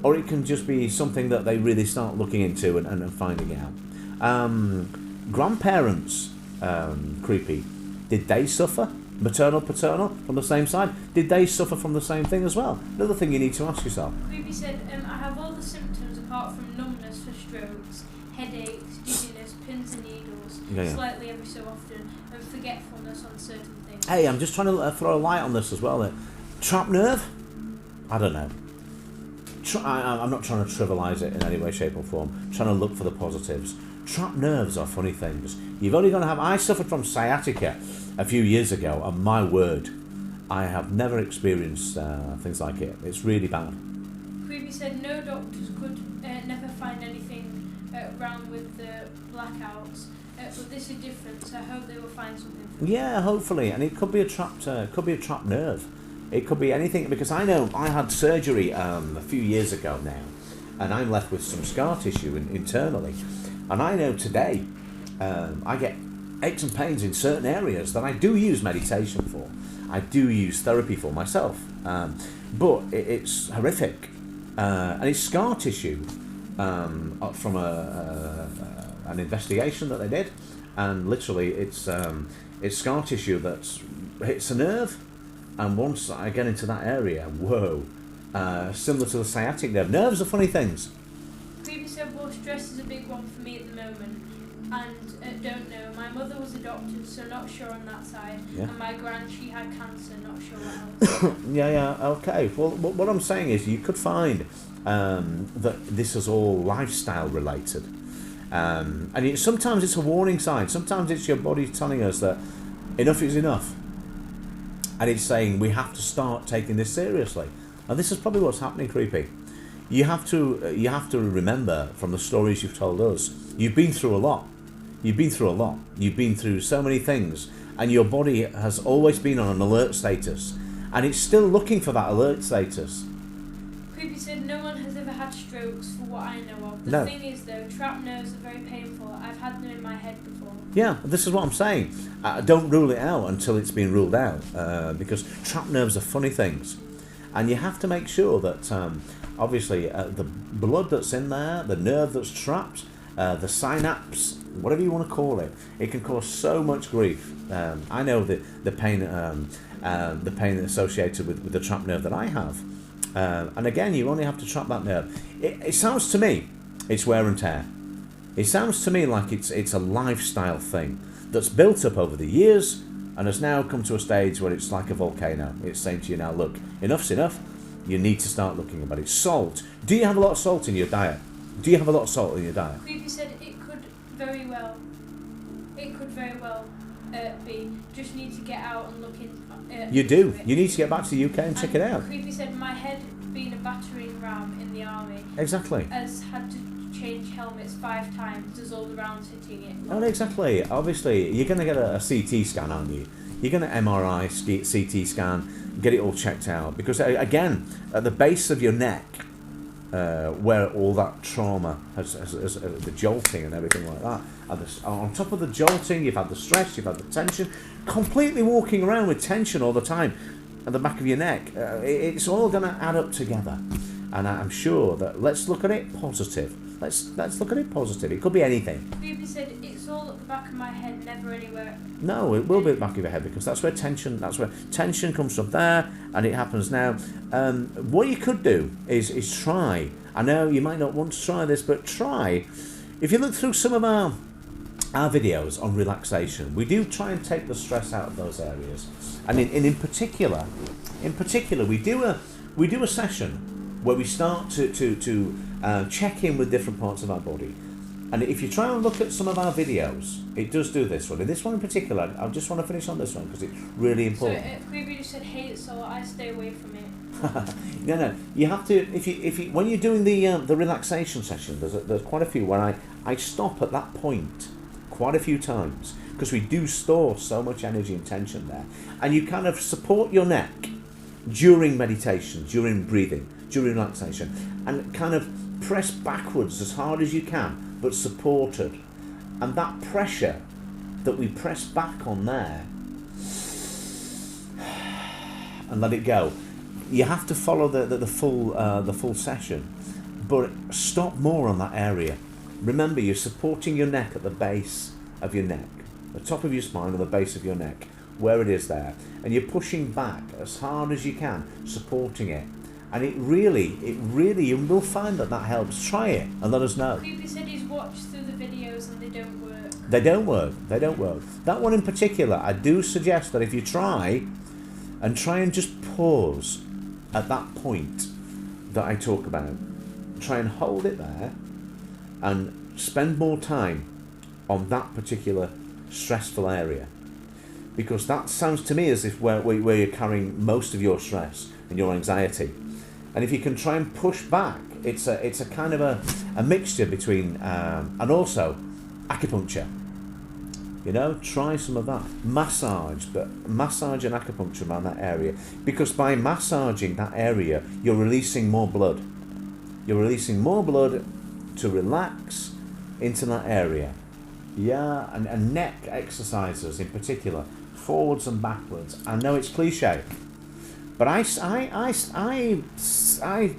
Or it can just be something that they really start looking into and finding out. Grandparents, creepy, did they suffer? Maternal, paternal, from the same side? Did they suffer from the same thing as well? Another thing you need to ask yourself. Creepy said, I have all the symptoms apart from numbness for strokes, headaches, dizziness, pins and needles, slightly every so often, and forgetfulness on certain things. Hey, I'm just trying to throw a light on this as well. Trapped nerve? I don't know. I'm not trying to trivialise it in any way, shape or form. I'm trying to look for the positives. Trapped nerves are funny things. You've only got to have... I suffered from sciatica a few years ago, and my word, I have never experienced things like it. It's really bad. Creepy said no doctors could never find anything wrong with the blackouts, but this is different, so I hope they will find something for me. Yeah, hopefully, and it could be a trapped nerve. It could be anything, because I know I had surgery a few years ago now, and I'm left with some scar tissue internally. And I know today I get aches and pains in certain areas that I do use meditation for. I do use therapy for myself. But it's horrific. And it's scar tissue from an investigation that they did. And literally it's scar tissue that hits a nerve. And once I get into that area, whoa, similar to the sciatic nerve. Nerves are funny things. Creepy said, well, stress is a big one for me at the moment. And don't know. My mother was a doctor, so not sure on that side. Yeah. And my gran, she had cancer, not sure what else. Yeah, okay. Well, what I'm saying is you could find that this is all lifestyle related. And sometimes it's a warning sign. Sometimes it's your body telling us that enough is enough. And it's saying we have to start taking this seriously. And this is probably what's happening, Creepy. You have to remember from the stories you've told us, you've been through a lot. You've been through so many things, and your body has always been on an alert status, and it's still looking for that alert status. Creepy said, no one has ever had strokes for what I know of. The No. thing is though, trapped nerves are very painful. I've had them in my head before. Yeah, this is what I'm saying. Don't rule it out until it's been ruled out, because trapped nerves are funny things, and you have to make sure that obviously the blood that's in there, the nerve that's trapped, the synapse, whatever you want to call it, it can cause so much grief. I know the pain associated with the trapped nerve that I have, and again, you only have to trap that nerve. It sounds to me, it's wear and tear. It sounds to me like it's a lifestyle thing that's built up over the years and has now come to a stage where it's like a volcano. It's saying to you now, look, enough's enough. You need to start looking about it. Salt. Do you have a lot of salt in your diet? Do you have a lot of salt in your diet? Creepy said it could very well be. Just need to get out and look in. You do. into it. You need to get back to the UK and check it out. Creepy said my head being a battering ram in the army Exactly. has had to change helmets 5 times. Does all the rounds hitting it? Oh, exactly. Obviously, you're going to get a CT scan, aren't you? You're going to MRI, CT scan, get it all checked out. Because, again, at the base of your neck, where all that trauma has the jolting and everything like that, on top of the jolting, you've had the stress, you've had the tension, completely walking around with tension all the time at the back of your neck. It's all going to add up together. And I'm sure that let's look at it positive. Let's look at it positive. It could be anything. Creepy said it's all at the back of my head, never anywhere. No, it will be at the back of your head because that's where tension comes from there, and it happens now. What you could do is try. I know you might not want to try this, but try. If you look through some of our videos on relaxation, we do try and take the stress out of those areas. And in particular, we do a session where we start to check in with different parts of our body. And if you try and look at some of our videos, it does do this one. In this one in particular, I just want to finish on this one because it's really important. So Creepy just said hate it, so I stay away from it. No. You have to. If you when you're doing the relaxation session, there's quite a few where I stop at that point quite a few times because we do store so much energy and tension there, and you kind of support your neck during meditation, during breathing, during relaxation, and kind of press backwards as hard as you can, but supported. And that pressure that we press back on there and let it go. You have to follow the full session, but stop more on that area. Remember, you're supporting your neck at the base of your neck, the top of your spine or the base of your neck, where it is there, and you're pushing back as hard as you can, supporting it. And it really, you will find that helps. Try it and let us know. Creepy said he's watched through the videos and they don't work. They don't work. That one in particular, I do suggest that if you try and just pause at that point that I talk about, try and hold it there and spend more time on that particular stressful area. Because that sounds to me as if where you're carrying most of your stress and your anxiety. And if you can try and push back, it's a kind of a mixture between and also acupuncture. You know, try some of that. Massage and acupuncture around that area. Because by massaging that area, you're releasing more blood. You're releasing more blood to relax into that area. Yeah, and neck exercises in particular, forwards and backwards. I know it's cliche, but I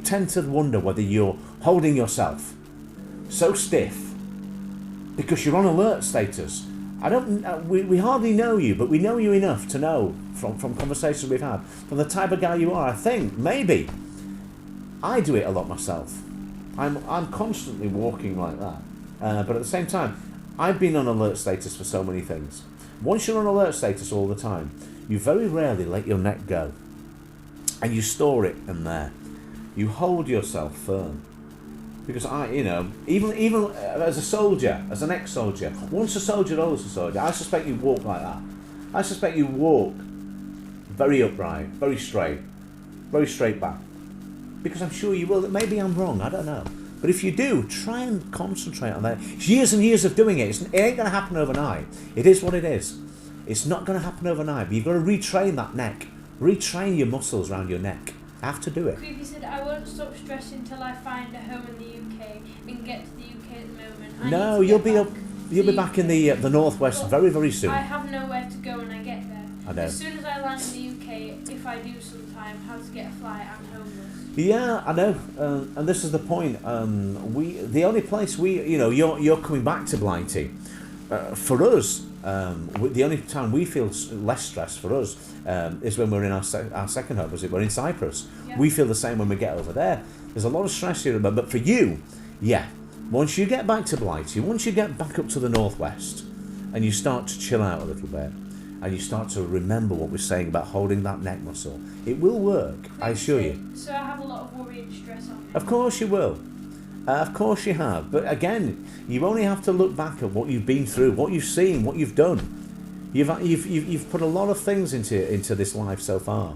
tend to wonder whether you're holding yourself so stiff because you're on alert status. I don't. We hardly know you, but we know you enough to know from conversations we've had, from the type of guy you are. I think maybe I do it a lot myself. I'm constantly walking like that, but at the same time, I've been on alert status for so many things. Once you're on alert status all the time, you very rarely let your neck go, and you store it in there. You hold yourself firm. Because even as a soldier, as an ex-soldier, once a soldier, always a soldier. I suspect you walk like that. I suspect you walk very upright, very straight back. Because I'm sure you will. Maybe I'm wrong. I don't know. But if you do, try and concentrate on that. Years and years of doing it. It ain't going to happen overnight. It is what it is. It's not going to happen overnight. But you've got to retrain that neck. Retrain your muscles around your neck. Have to do it. Creepy said, I won't stop stressing until I find a home in the UK and get to the UK at the moment. No, you'll be back in the northwest very, very soon. I have nowhere to go when I get there. I know. As soon as I land in the UK, if I do sometime, how to get a flight, I'm homeless. Yeah, I know, and this is the point. The only place you're coming back to Blighty. For us, the only time we feel less stress for us is when we're in our second home, we're in Cyprus. Yeah. We feel the same when we get over there. There's a lot of stress here, but for you, yeah, once you get back to Blighty, once you get back up to the northwest, and you start to chill out a little bit, and you start to remember what we're saying about holding that neck muscle, it will work, I assure you. So I have a lot of worry and stress on me. Of course you will. Of course you have. But again, you only have to look back at what you've been through, what you've seen, what you've done. You've put a lot of things into this life so far.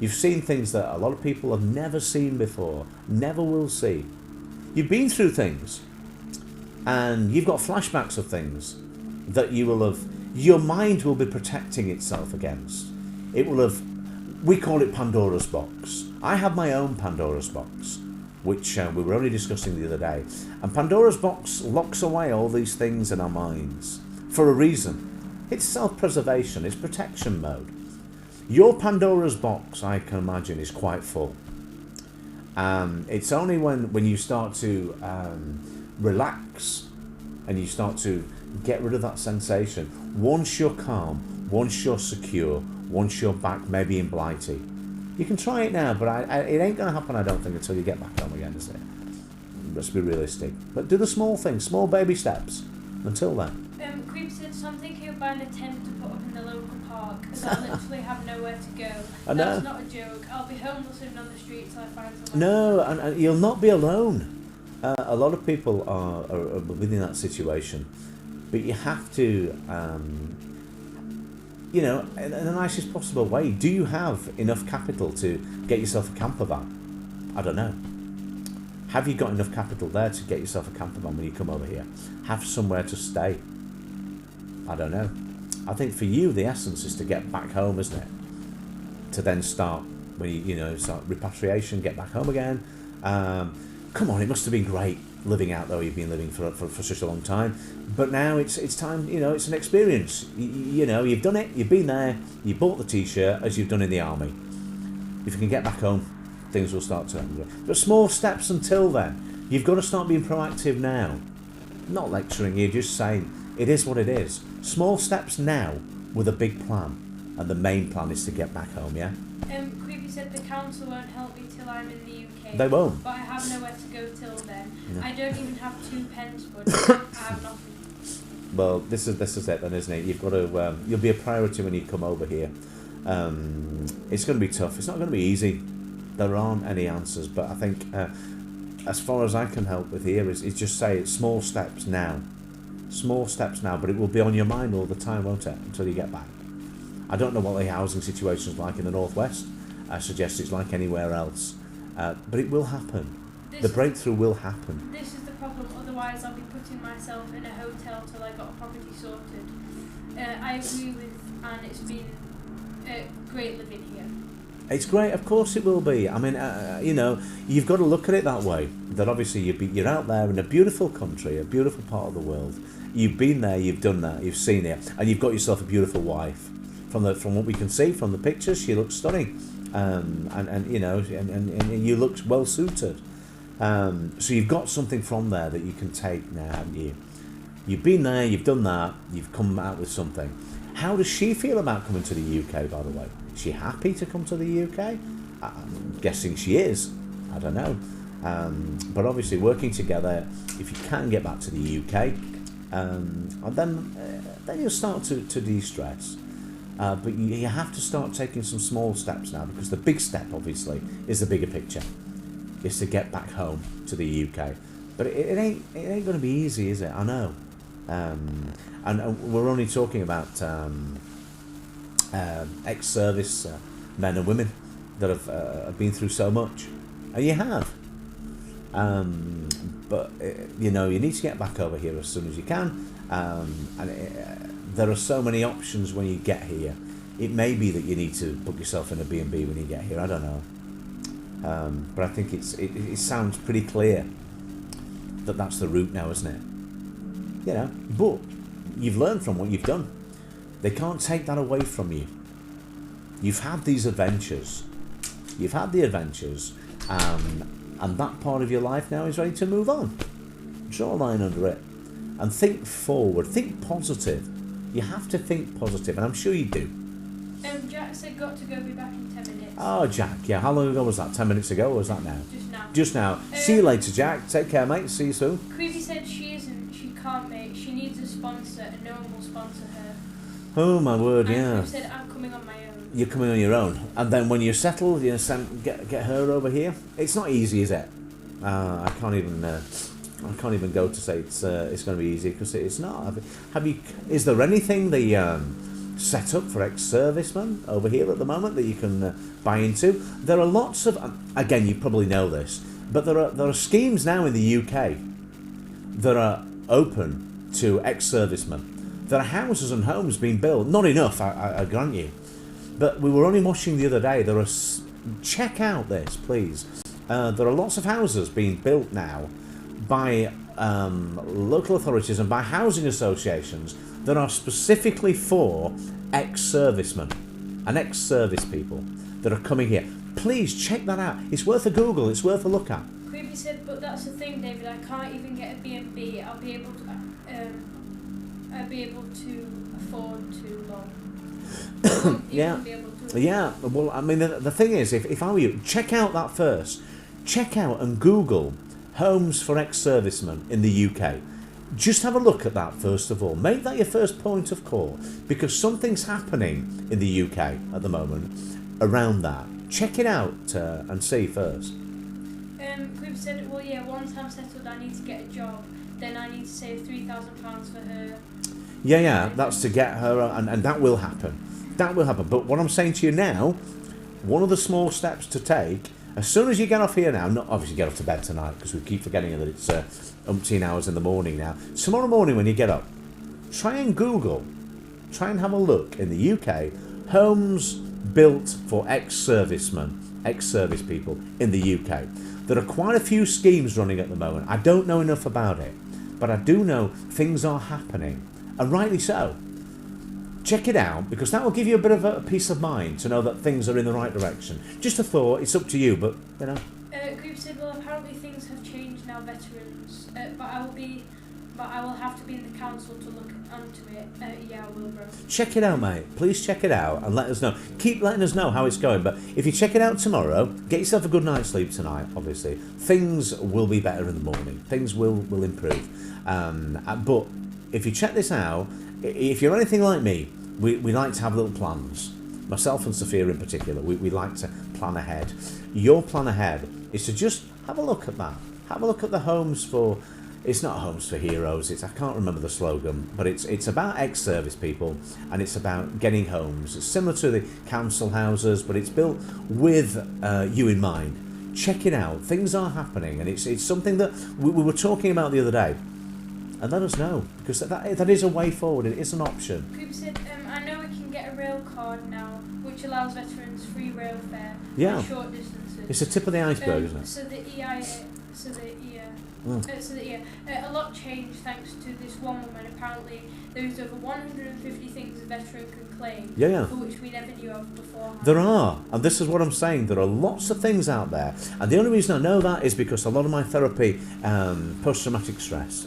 You've seen things that a lot of people have never seen before, never will see. You've been through things, and you've got flashbacks of things that you will have. Your mind will be protecting itself against. It will have. We call it Pandora's box. I have my own Pandora's box, which we were only discussing the other day. And Pandora's box locks away all these things in our minds for a reason. It's self-preservation, it's protection mode. Your Pandora's box, I can imagine, is quite full. It's only when you start to relax and you start to get rid of that sensation, once you're calm, once you're secure, once you're back maybe in Blighty. You can try it now, but it ain't going to happen, I don't think, until you get back home again, is it? Let's be realistic. But do the small things, small baby steps, until then. Creep said, so I'm thinking of buying a tent to put up in the local park, as I literally have nowhere to go. I know. That's not a joke. I'll be homeless living on the street till I find somewhere. No, and you'll not be alone. A lot of people are within that situation. But you have to, in the nicest possible way, do you have enough capital to get yourself a camper van? I don't know. Have you got enough capital there to get yourself a camper van when you come over here? Have somewhere to stay? I don't know. I think for you, the essence is to get back home, isn't it? To then start, when you start repatriation, get back home again. Come on, it must have been great living out there. You've been living for such a long time, but now it's time. It's an experience. You've done it. You've been there. You bought the T-shirt as you've done in the army. If you can get back home, things will start to happen. But small steps until then. You've got to start being proactive now. Not lecturing you, just saying it is what it is. Small steps now with a big plan, and the main plan is to get back home. Yeah. Creepy said the council won't help me till I'm in the UK. They won't. But I have nowhere to go till then. No. I don't even have 2 pence, but I have nothing. Well, this is it then, isn't it? You've got to. You'll be a priority when you come over here. It's going to be tough. It's not going to be easy. There aren't any answers, but I think as far as I can help with here is just say it's small steps now. Small steps now, but it will be on your mind all the time, won't it, until you get back. I don't know what the housing situation is like in the northwest. I suggest it's like anywhere else, but it will happen. The breakthrough will happen. This is the problem. Otherwise, I'll be putting myself in a hotel till I got a property sorted. I agree with Anne. It's been great living here. It's great, of course it will be. I mean, you know, you've got to look at it that way. That obviously you're out there in a beautiful country, a beautiful part of the world. You've been there, you've done that, you've seen it, and you've got yourself a beautiful wife. From what we can see from the pictures, she looks stunning, and you know, and you look well suited. So you've got something from there that you can take now, haven't you? You've been there, you've done that, you've come out with something. How does she feel about coming to the UK, by the way? Is she happy to come to the UK? I'm guessing she is. I don't know. But obviously working together, if you can get back to the UK, then you'll start to de-stress. But you have to start taking some small steps now, because the big step, obviously, is the bigger picture. Is to get back home to the UK. But it ain't going to be easy, is it? I know. And we're only talking about ex-service men and women that have been through so much, and you have. But you know, you need to get back over here as soon as you can. There are so many options when you get here. It may be that you need to book yourself in a B&B when you get here. I don't know. But I think it sounds pretty clear that that's the route now, isn't it? You know, but you've learned from what you've done. They can't take that away from you. You've had these adventures. You've had the adventures, and that part of your life now is ready to move on. Draw a line under it and think forward. Think positive. You have to think positive, and I'm sure you do. Jack said got to go, be back in 10 minutes. Oh, Jack, yeah. How long ago was that? 10 minutes ago, or was that now? Just now. Just now. See you later, Jack. Take care, mate. See you soon. Creepy said she can't make, she needs a sponsor, and no one will sponsor her. Oh, my word, And yeah. Creepy said, I'm coming on my own. You're coming on your own. And then when you're settled, you get her over here. It's not easy, is it? I can't even go to say it's going to be easy, because it's not. Is there anything they set up for ex-servicemen over here at the moment that you can buy into? There are lots of, again, you probably know this, but there are schemes now in the UK that are open to ex-servicemen. There are houses and homes being built. Not enough, I grant you. But we were only watching the other day. Check out this, please. There are lots of houses being built now by local authorities and by housing associations that are specifically for ex-servicemen and ex-service people that are coming here. Please check that out. It's worth a Google. It's worth a look at. Creepy said, but that's the thing, David. I can't even get a B&B. I'll be able to afford too long. Yeah. Yeah. Well, I mean, the thing is, if I were you, check out that first. Check out and Google homes for ex-servicemen in the UK. Just have a look at that first of all. Make that your first point of call, because something's happening in the UK at the moment around that. Check it out and see first. Creepy said, well, yeah, once I'm settled, I need to get a job. Then I need to save £3,000 for her. Yeah, that's to get her, and that will happen. That will happen. But what I'm saying to you now, one of the small steps to take, as soon as you get off here now, not obviously get off to bed tonight, because we keep forgetting that it's umpteen hours in the morning now. Tomorrow morning when you get up, try and Google, try and have a look in the UK, homes built for ex-servicemen, ex-service people in the UK. There are quite a few schemes running at the moment. I don't know enough about it, but I do know things are happening, and rightly so. Check it out, because that will give you a bit of a peace of mind to know that things are in the right direction. Just a thought, it's up to you, but you know. Creep said, well, apparently things have changed now, veterans, but I will have to be in the council to look onto it. Yeah, I will, bro. Check it out, mate. Please check it out and let us know. Keep letting us know how it's going, but if you check it out tomorrow, get yourself a good night's sleep tonight, obviously. Things will be better in the morning. Things will improve. But if you check this out, if you're anything like me, we like to have little plans. Myself and Sophia in particular, we like to plan ahead. Your plan ahead is to just have a look at that. Have a look at the homes for... It's not homes for heroes. I can't remember the slogan, but it's about ex-service people, and it's about getting homes. It's similar to the council houses, but it's built with you in mind. Check it out. Things are happening, and it's something that we were talking about the other day. And let us know, because that is a way forward. It is an option. Cooper said, I know we can get a rail card now, which allows veterans free rail fare Yeah. for short distances. It's the tip of the iceberg, isn't it? So the EIA, a lot changed thanks to this one woman. Apparently, there's over 150 things a veteran can claim, Yeah. for which we never knew of beforehand. There are, and this is what I'm saying, there are lots of things out there, and the only reason I know that is because a lot of my therapy, post-traumatic stress,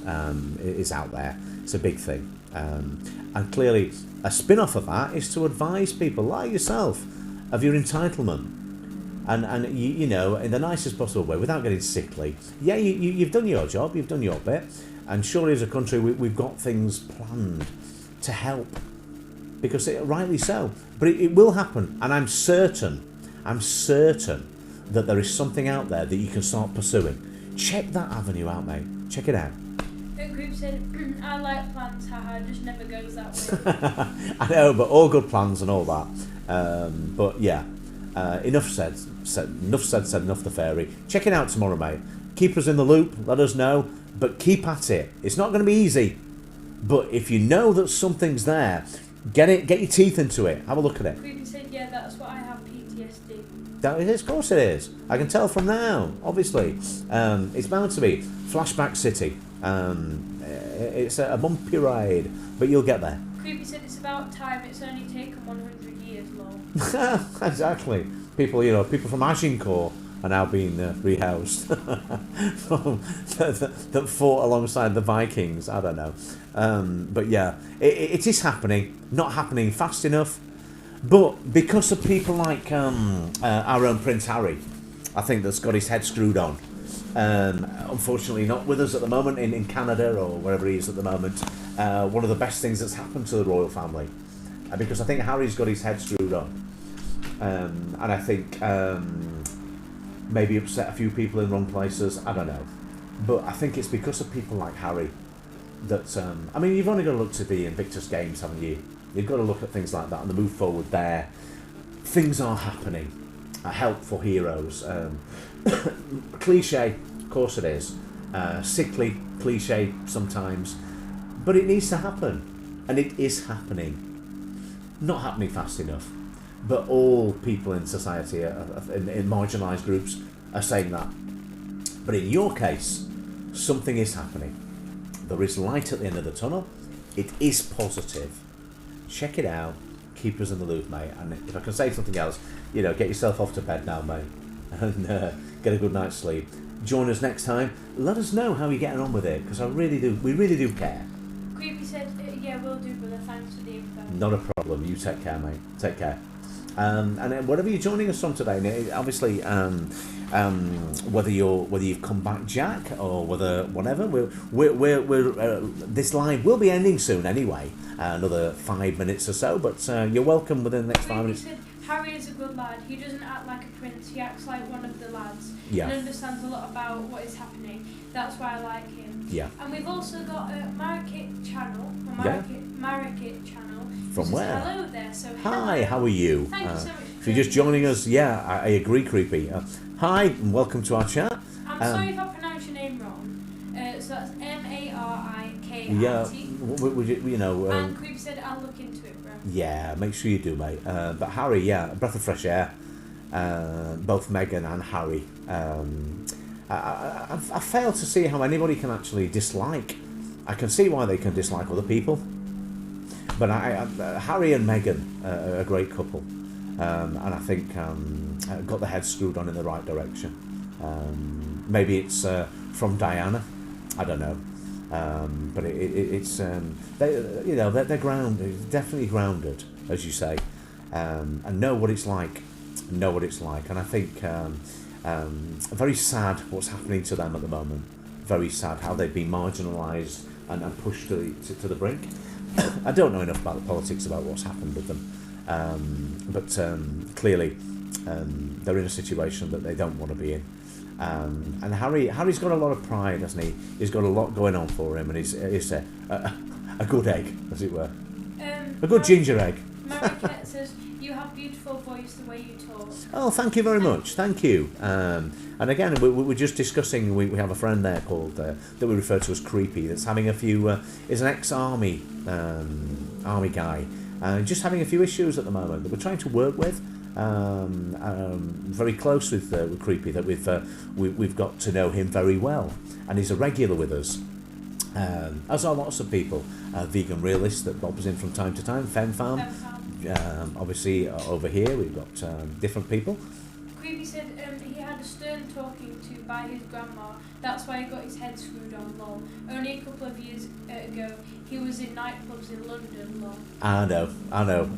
is out there. It's a big thing, and clearly a spin-off of that is to advise people like yourself of your entitlement, and you know, in the nicest possible way, without getting sickly. Yeah, you've done your job, you've done your bit, and surely as a country we've got things planned to help, because rightly so, but it will happen, and I'm certain that there is something out there that you can start pursuing. Check that avenue out, mate. Check it out. The group said, I like plans, haha, it just never goes that way. I know, but all good plans and all that. But yeah, enough said, enough the fairy. Check it out tomorrow, mate. Keep us in the loop, let us know, but keep at it. It's not going to be easy, but if you know that something's there, get your teeth into it. Have a look at it. Creepy said, yeah, that's what I have, PTSD. That is, of course it is. I can tell from now, obviously. It's bound to be. Flashback City. It's a bumpy ride, but you'll get there. Creepy said it's about time, it's only taken 100 years long. Exactly. People from Agincourt are now being rehoused that fought alongside the Vikings. I don't know. But yeah, it is happening. Not happening fast enough. But because of people like our own Prince Harry, I think that's got his head screwed on. Unfortunately not with us at the moment in Canada or wherever he is at the moment. One of the best things that's happened to the royal family. Because I think Harry's got his head screwed on. And I think maybe upset a few people in wrong places. I don't know. But I think it's because of people like Harry that... I mean, you've only got to look to the Invictus Games, haven't you? You've got to look at things like that and the move forward there. Things are happening. Help for heroes. Cliche, of course it is. Sickly, cliche sometimes. But it needs to happen. And it is happening. Not happening fast enough. But all people in society, in marginalised groups, are saying that. But in your case, something is happening. There is light at the end of the tunnel. It is positive. Check it out. Keep us in the loop, mate. And if I can say something else, get yourself off to bed now, mate. And get a good night's sleep. Join us next time. Let us know how you're getting on with it, because we really do care. Creepy said, yeah, will do, brother. Thanks for the info. Not a problem. You take care, mate. Take care. And whatever you're joining us from today, obviously, whether you've come back, Jack, or whatever, we're this live will be ending soon anyway. Another 5 minutes or so, but you're welcome within the next 5 minutes. Said, Harry is a good lad. He doesn't act like a prince. He acts like one of the lads. Yeah. And understands a lot about what is happening. That's why I like him. Yeah. And we've also got a Marikit channel. Marikit channel. From where? Hello there. So hi, how are you? Thank you so much. If you're just joining us, I agree, Creepy. Hi, and welcome to our chat. I'm sorry if I pronounce your name wrong. So that's Marikit. Yeah, and Creepy said I'll look into it, bro. Yeah, make sure you do, mate. But Harry, a breath of fresh air. Both Meghan and Harry. I fail to see how anybody can actually dislike. I can see why they can dislike other people. But Harry and Meghan are a great couple. And I think got the head screwed on in the right direction. Maybe it's from Diana. I don't know. But it's they're grounded, definitely grounded, as you say, and know what it's like. And I think very sad what's happening to them at the moment. Very sad how they've been marginalised and pushed to the brink. I don't know enough about the politics about what's happened with them, but clearly they're in a situation that they don't want to be in. And Harry's got a lot of pride, hasn't he? He's got a lot going on for him, and he's a good egg, as it were. A good ginger egg. Marikit says, you have beautiful voice the way you talk. Oh, thank you very much. Thank you. And again, we're just discussing, we have a friend there called, that we refer to as Creepy, that's having a few, is an ex-army army guy, just having a few issues at the moment that we're trying to work with. Very close with Creepy, that we've got to know him very well, and he's a regular with us. As are lots of people. Vegan Realist that bobs in from time to time, Fem Farm. Obviously over here we've got different people. Creepy said he had a stern talking to by his grandma. That's why he got his head screwed on, lol. Only a couple of years ago, he was in nightclubs in London, lol. I know.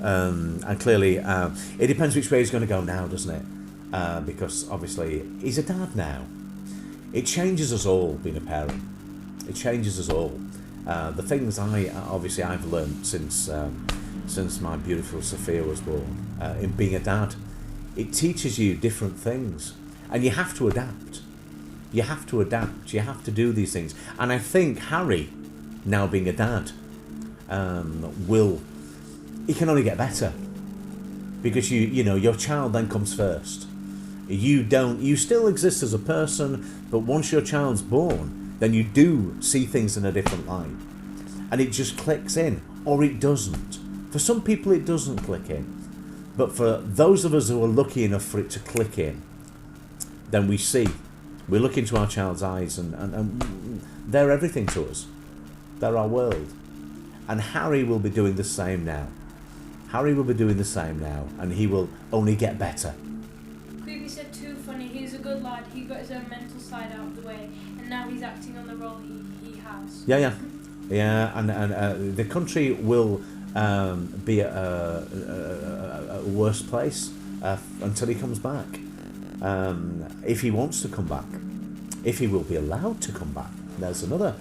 And clearly, it depends which way he's going to go now, doesn't it? Because obviously, he's a dad now. It changes us all being a parent. It changes us all. The things I've learnt since my beautiful Sophia was born, in being a dad, it teaches you different things, and you have to adapt. You have to adapt. You have to do these things. And I think Harry, now being a dad, he can only get better, because you know your child then comes first. You still exist as a person, but once your child's born, then you do see things in a different light, and it just clicks in, or it doesn't. For some people it doesn't click in, but for those of us who are lucky enough for it to click in, then we look into our child's eyes, and they're everything to us. They're our world. And Harry will be doing the same now. And he will only get better. Creepy said, too funny, he's a good lad, he got his own mental side out of the way, and now he's acting on the role he has. Yeah, and the country will be a worse place until he comes back. If he wants to come back, if he will be allowed to come back. There's another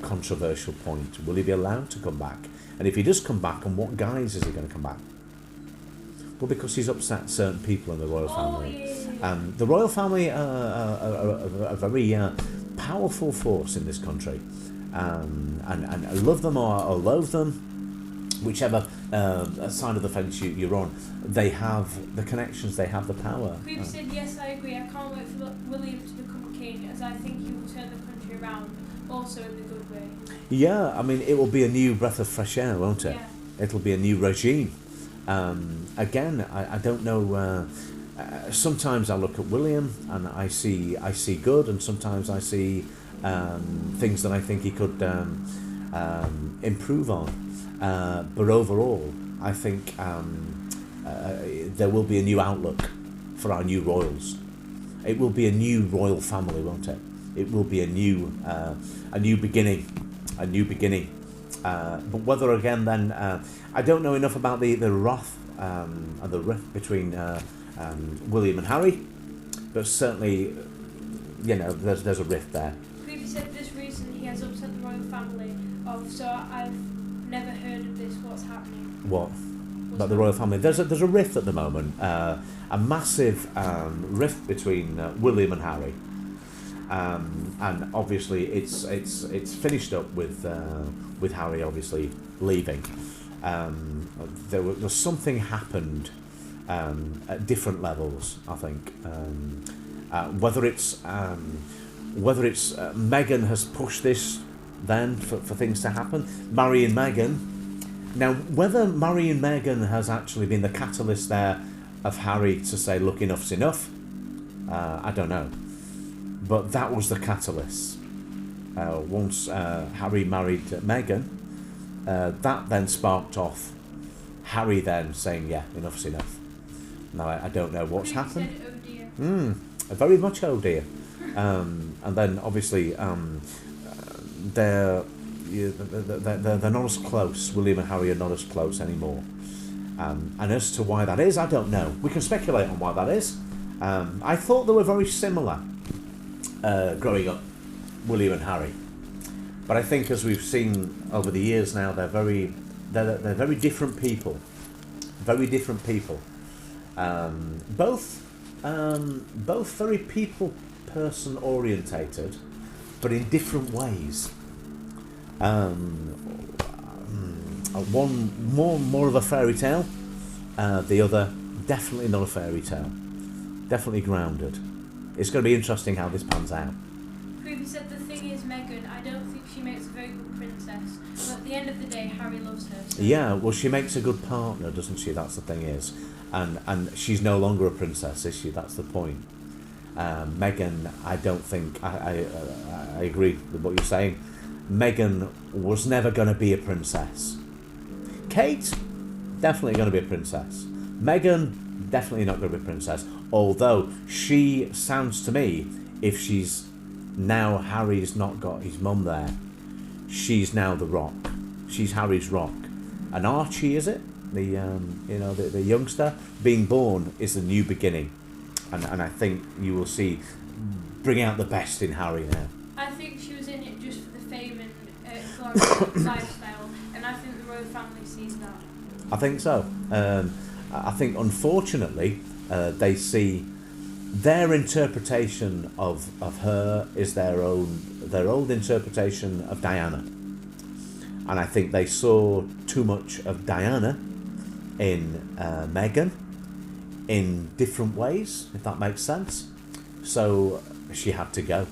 controversial point. Will he be allowed to come back? And if he does come back, on what guise is he going to come back? Well, because he's upset certain people in the royal family. Yeah. The royal family are a very powerful force in this country. And I love them or loathe them, whichever side of the fence you're on, they have the connections, they have the power. Creepy said, yes, I agree. I can't wait for William to become king, as I think he will turn the country around, also in the good way. Yeah, I mean, it will be a new breath of fresh air, won't it? Yeah. It'll be a new regime. Again, I don't know. Sometimes I look at William and I see good, and sometimes I see things that I think he could improve on. But overall, I think there will be a new outlook for our new royals. It will be a new royal family, won't it? It will be a new beginning, But whether again, then I don't know enough about the wrath and the rift between William and Harry, but certainly, there's a rift there. Creepy said this reason he has upset the royal family so I've never heard of this. What's happening? What? About the royal family? There's a rift at the moment, a massive rift between William and Harry, and obviously it's finished up with Harry obviously leaving. There was something happened at different levels, I think. Whether it's Meghan has pushed this then for things to happen, marrying Meghan. Now, whether marrying Meghan has actually been the catalyst there of Harry to say, look, enough's enough, I don't know. But that was the catalyst. Once Harry married Meghan, that then sparked off Harry then saying, yeah, enough's enough. Now, I don't know what's happened. Said, oh dear. Very much oh dear. And then obviously they're not as close. William and Harry are not as close anymore. And as to why that is, I don't know. We can speculate on why that is. I thought they were very similar growing up, William and Harry. But I think, as we've seen over the years now, they're very different people. Very different people. Both very person orientated, but in different ways. One more of a fairy tale, the other definitely not a fairy tale, definitely grounded. It's going to be interesting how this pans out. Creepy Queen said the thing is, Meghan, I don't think she makes a very good princess. But at the end of the day, Harry loves her. So. Yeah, well, she makes a good partner, doesn't she? That's the thing is. And she's no longer a princess, is she? That's the point. Meghan, I don't think... I agree with what you're saying. Meghan was never going to be a princess. Kate, definitely going to be a princess. Meghan, definitely not going to be a princess. Although, she sounds to me, if she's... Now Harry's not got his mum there, she's now the rock. She's Harry's rock. And Archie, is it? The youngster being born is the new beginning, and I think you will see bring out the best in Harry now. I think she was in it just for the fame and glorious lifestyle, and I think the royal family sees that. I think so. I think unfortunately they see their interpretation of her is their old interpretation of Diana, and I think they saw too much of Diana in Meghan in different ways, if that makes sense. So she had to go.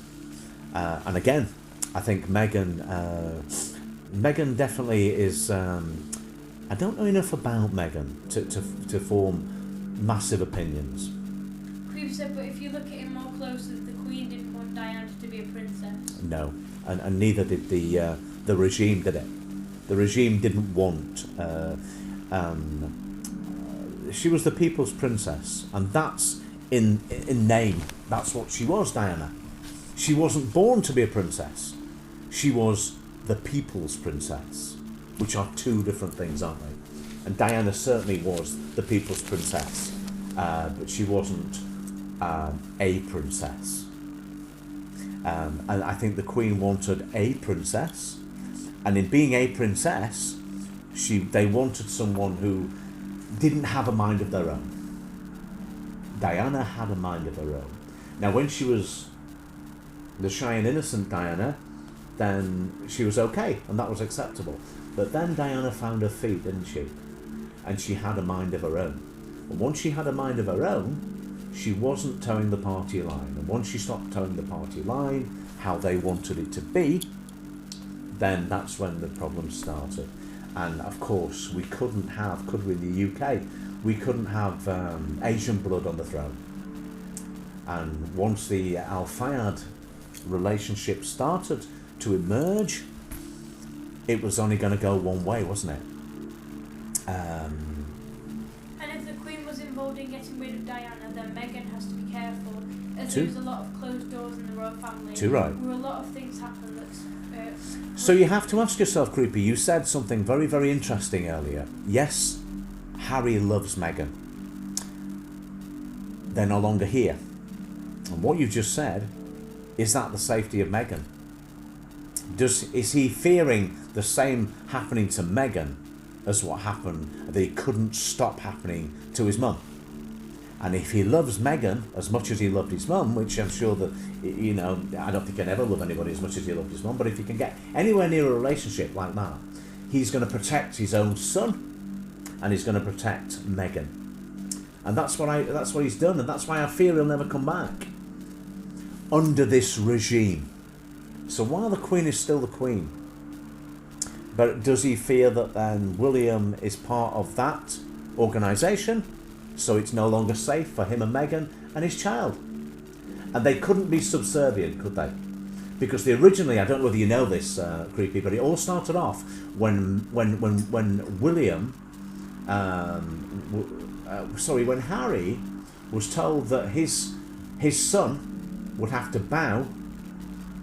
And again, I think Meghan definitely is... I don't know enough about Meghan to form massive opinions. Queen said, but if you look at it more closely, the Queen didn't want Diana to be a princess. No, and neither did the regime, did it? The regime didn't want... she was the people's princess, and that's in name. That's what she was, Diana. She wasn't born to be a princess. She was the people's princess, which are two different things, aren't they? And Diana certainly was the people's princess, but she wasn't a princess. And I think the Queen wanted a princess, and in being a princess, they wanted someone who didn't have a mind of their own. Diana had a mind of her own. Now, when she was the shy and innocent Diana, then she was okay, and that was acceptable. But then Diana found her feet, didn't she? And she had a mind of her own. And once she had a mind of her own, she wasn't towing the party line. And once she stopped towing the party line, how they wanted it to be, then that's when the problems started. And of course, we couldn't have, could we, in the UK, we couldn't have Asian blood on the throne. And once the Al Fayed relationship started to emerge, it was only going to go one way, wasn't it? And if the Queen was involved in getting rid of Diana, then Meghan has to be careful, as there's a lot of closed doors in the royal family. Too right. Where a lot of things happen that's... So you have to ask yourself, Creepy, you said something very, very interesting earlier. Yes, Harry loves Meghan. They're no longer here. And what you just said, is that the safety of Meghan? Is he fearing the same happening to Meghan as what happened, that he couldn't stop happening to his mum? And if he loves Meghan as much as he loved his mum, which I'm sure that, I don't think he can ever love anybody as much as he loved his mum, but if he can get anywhere near a relationship like that, he's going to protect his own son, and he's going to protect Meghan. And that's what he's done, and that's why I fear he'll never come back under this regime. So while the Queen is still the Queen, but does he fear that then William is part of that organisation, so it's no longer safe for him and Meghan and his child? And they couldn't be subservient, could they? Because originally, I don't know whether you know this, Creepy, but it all started off when William, when Harry was told that his son would have to bow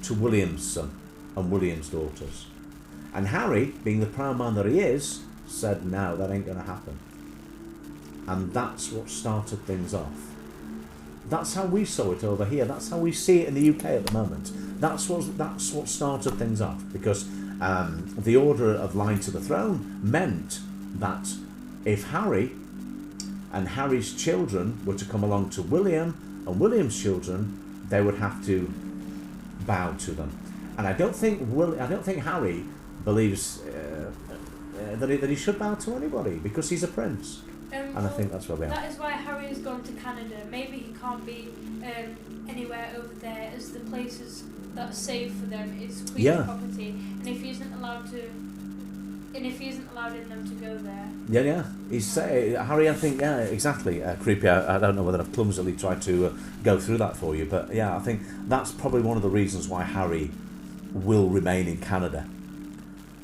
to William's son and William's daughters. And Harry, being the proud man that he is, said, no, that ain't going to happen. And that's what started things off. That's how we saw it over here. That's how we see it in the UK at the moment. That's what started things off, because the order of line to the throne meant that if Harry and Harry's children were to come along to William and William's children, they would have to bow to them. And I don't think Harry believes that he should bow to anybody, because he's a prince. And I think that's where we are. That is why Harry has gone to Canada. Maybe he can't be anywhere over there, as the places that are safe for them is Queen's property, and if he isn't allowed in them to go there. Yeah. He's Harry. I think exactly. Creepy. I don't know whether I've clumsily tried to go through that for you, but yeah, I think that's probably one of the reasons why Harry will remain in Canada,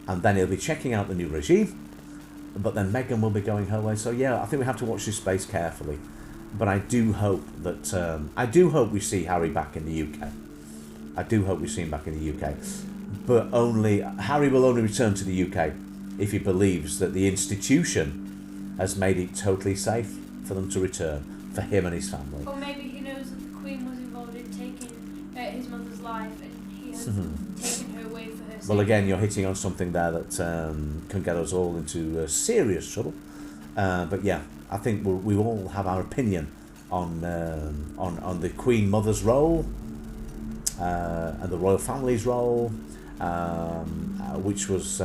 and then he'll be checking out the new regime. But then Meghan will be going her way. So yeah, I think we have to watch this space carefully. But I do hope that we see Harry back in the UK. I do hope we see him back in the UK. But Harry will only return to the UK if he believes that the institution has made it totally safe for them to return, for him and his family. Or maybe he knows that the Queen was involved in taking his mother's life, and he has taken her away for her safety. Well, again, you're hitting on something there that can get us all into serious trouble. But yeah, I think we all have our opinion on the Queen Mother's role and the royal family's role, which was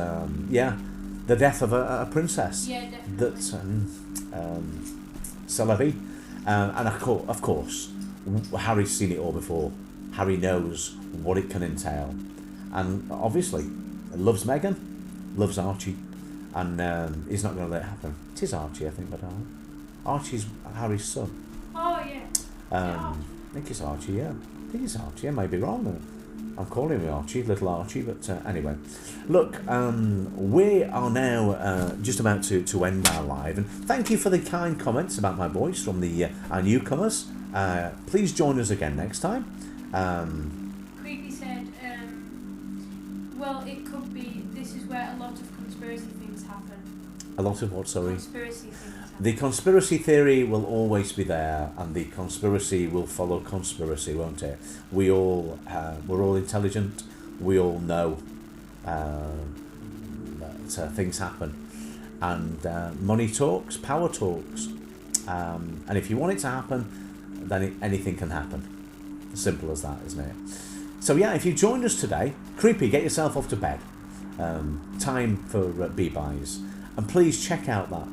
the death of a princess. Yeah, definitely. That's c'est la vie. And of course, Harry's seen it all before. Harry knows what it can entail, and obviously loves Meghan, loves Archie, and he's not going to let it happen. It is Archie, I think, but Archie's Harry's son. Oh yeah. I think it's Archie. Yeah, I think it's Archie. I may be wrong. I'm calling him Archie, little Archie, but anyway. Look, we are now just about to end our live, and thank you for the kind comments about my voice from our newcomers. Please join us again next time. Creepy said, well, it could be, this is where a lot of conspiracy things happen. A lot of what, sorry? Conspiracy things happen. The conspiracy theory will always be there, and the conspiracy will follow conspiracy, won't it? we're all intelligent. We all know that things happen, and money talks, power talks, and if you want it to happen, then anything can happen. Simple as that, isn't it? So yeah, if you joined us today, Creepy, get yourself off to bed. Time for B-Buys, and please check out that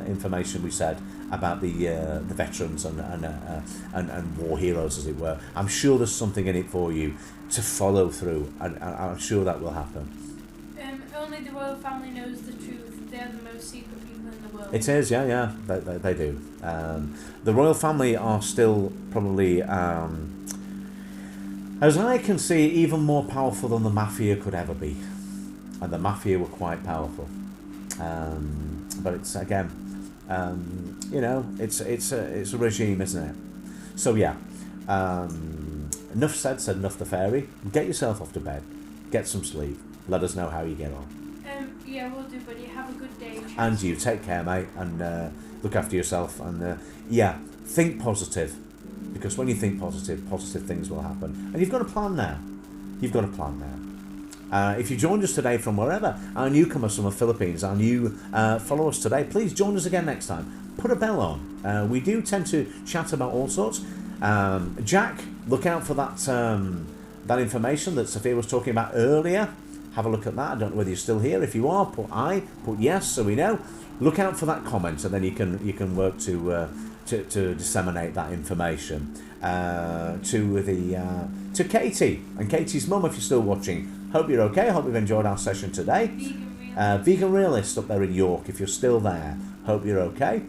information we said about the veterans and war heroes, as it were. I'm sure there's something in it for you to follow through, and I'm sure that will happen. Only the royal family knows the truth. They're the most secret people in the world. It is, yeah, they do. The royal family are still probably, as I can see, even more powerful than the mafia could ever be, and the mafia were quite powerful. But it's again, it's a regime, isn't it? So yeah, enough said enough the fairy. Get yourself off to bed, get some sleep. Let us know how you get on. Yeah, we'll do, buddy. Have a good day. And you take care, mate, and look after yourself. And think positive, because when you think positive things will happen. And you've got a plan now. If you joined us today from wherever, our newcomers from the Philippines, our new followers today, please join us again next time. Put a bell on. We do tend to chat about all sorts. Jack, look out for that information that Sophia was talking about earlier. Have a look at that. I don't know whether you're still here. If you are, put yes, so we know. Look out for that comment, and then you can work to disseminate that information to Katie and Katie's mum, if you're still watching. Hope you're okay. Hope you've enjoyed our session today. Vegan Realist up there in York, if you're still there. Hope you're okay.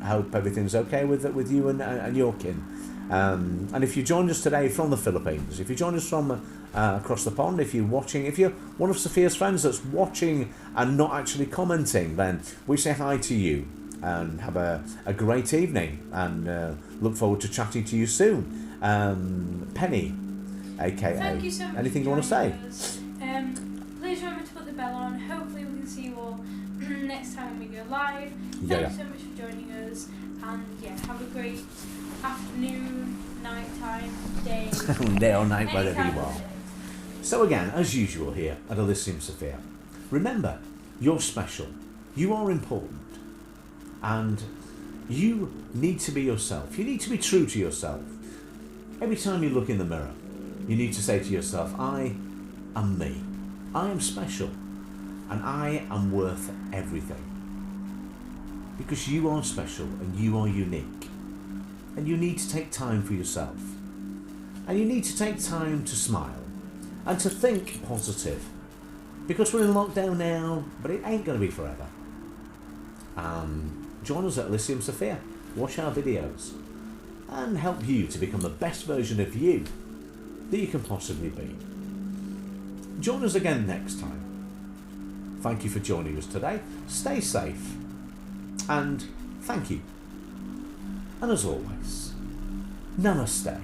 Hope everything's okay with you and your kin. And if you joined us today from the Philippines, if you joined us from across the pond, if you're one of Sophia's friends that's watching and not actually commenting, then we say hi to you and have a great evening, and look forward to chatting to you soon. Penny, aka, thank you so much. Anything you want to say? Please remember to put the bell on. Hopefully we can see you all next time we go live. Thank you so much for joining us, and have a great afternoon, night time, day. Day or night, wherever you are. So again, as usual here at Elysium Sophia, remember, you're special, you are important, and you need to be yourself. You need to be true to yourself. Every time you look in the mirror, you need to say to yourself, I am me. I am special, and I am worth everything. because you are special and you are unique. And you need to take time for yourself. And you need to take time to smile and to think positive. Because we're in lockdown now, but it ain't going to be forever. Join us at Elysium Sophia, watch our videos, and help you to become the best version of you that you can possibly be. Join us again next time. Thank you for joining us today. Stay safe. And thank you. And as always, namaste.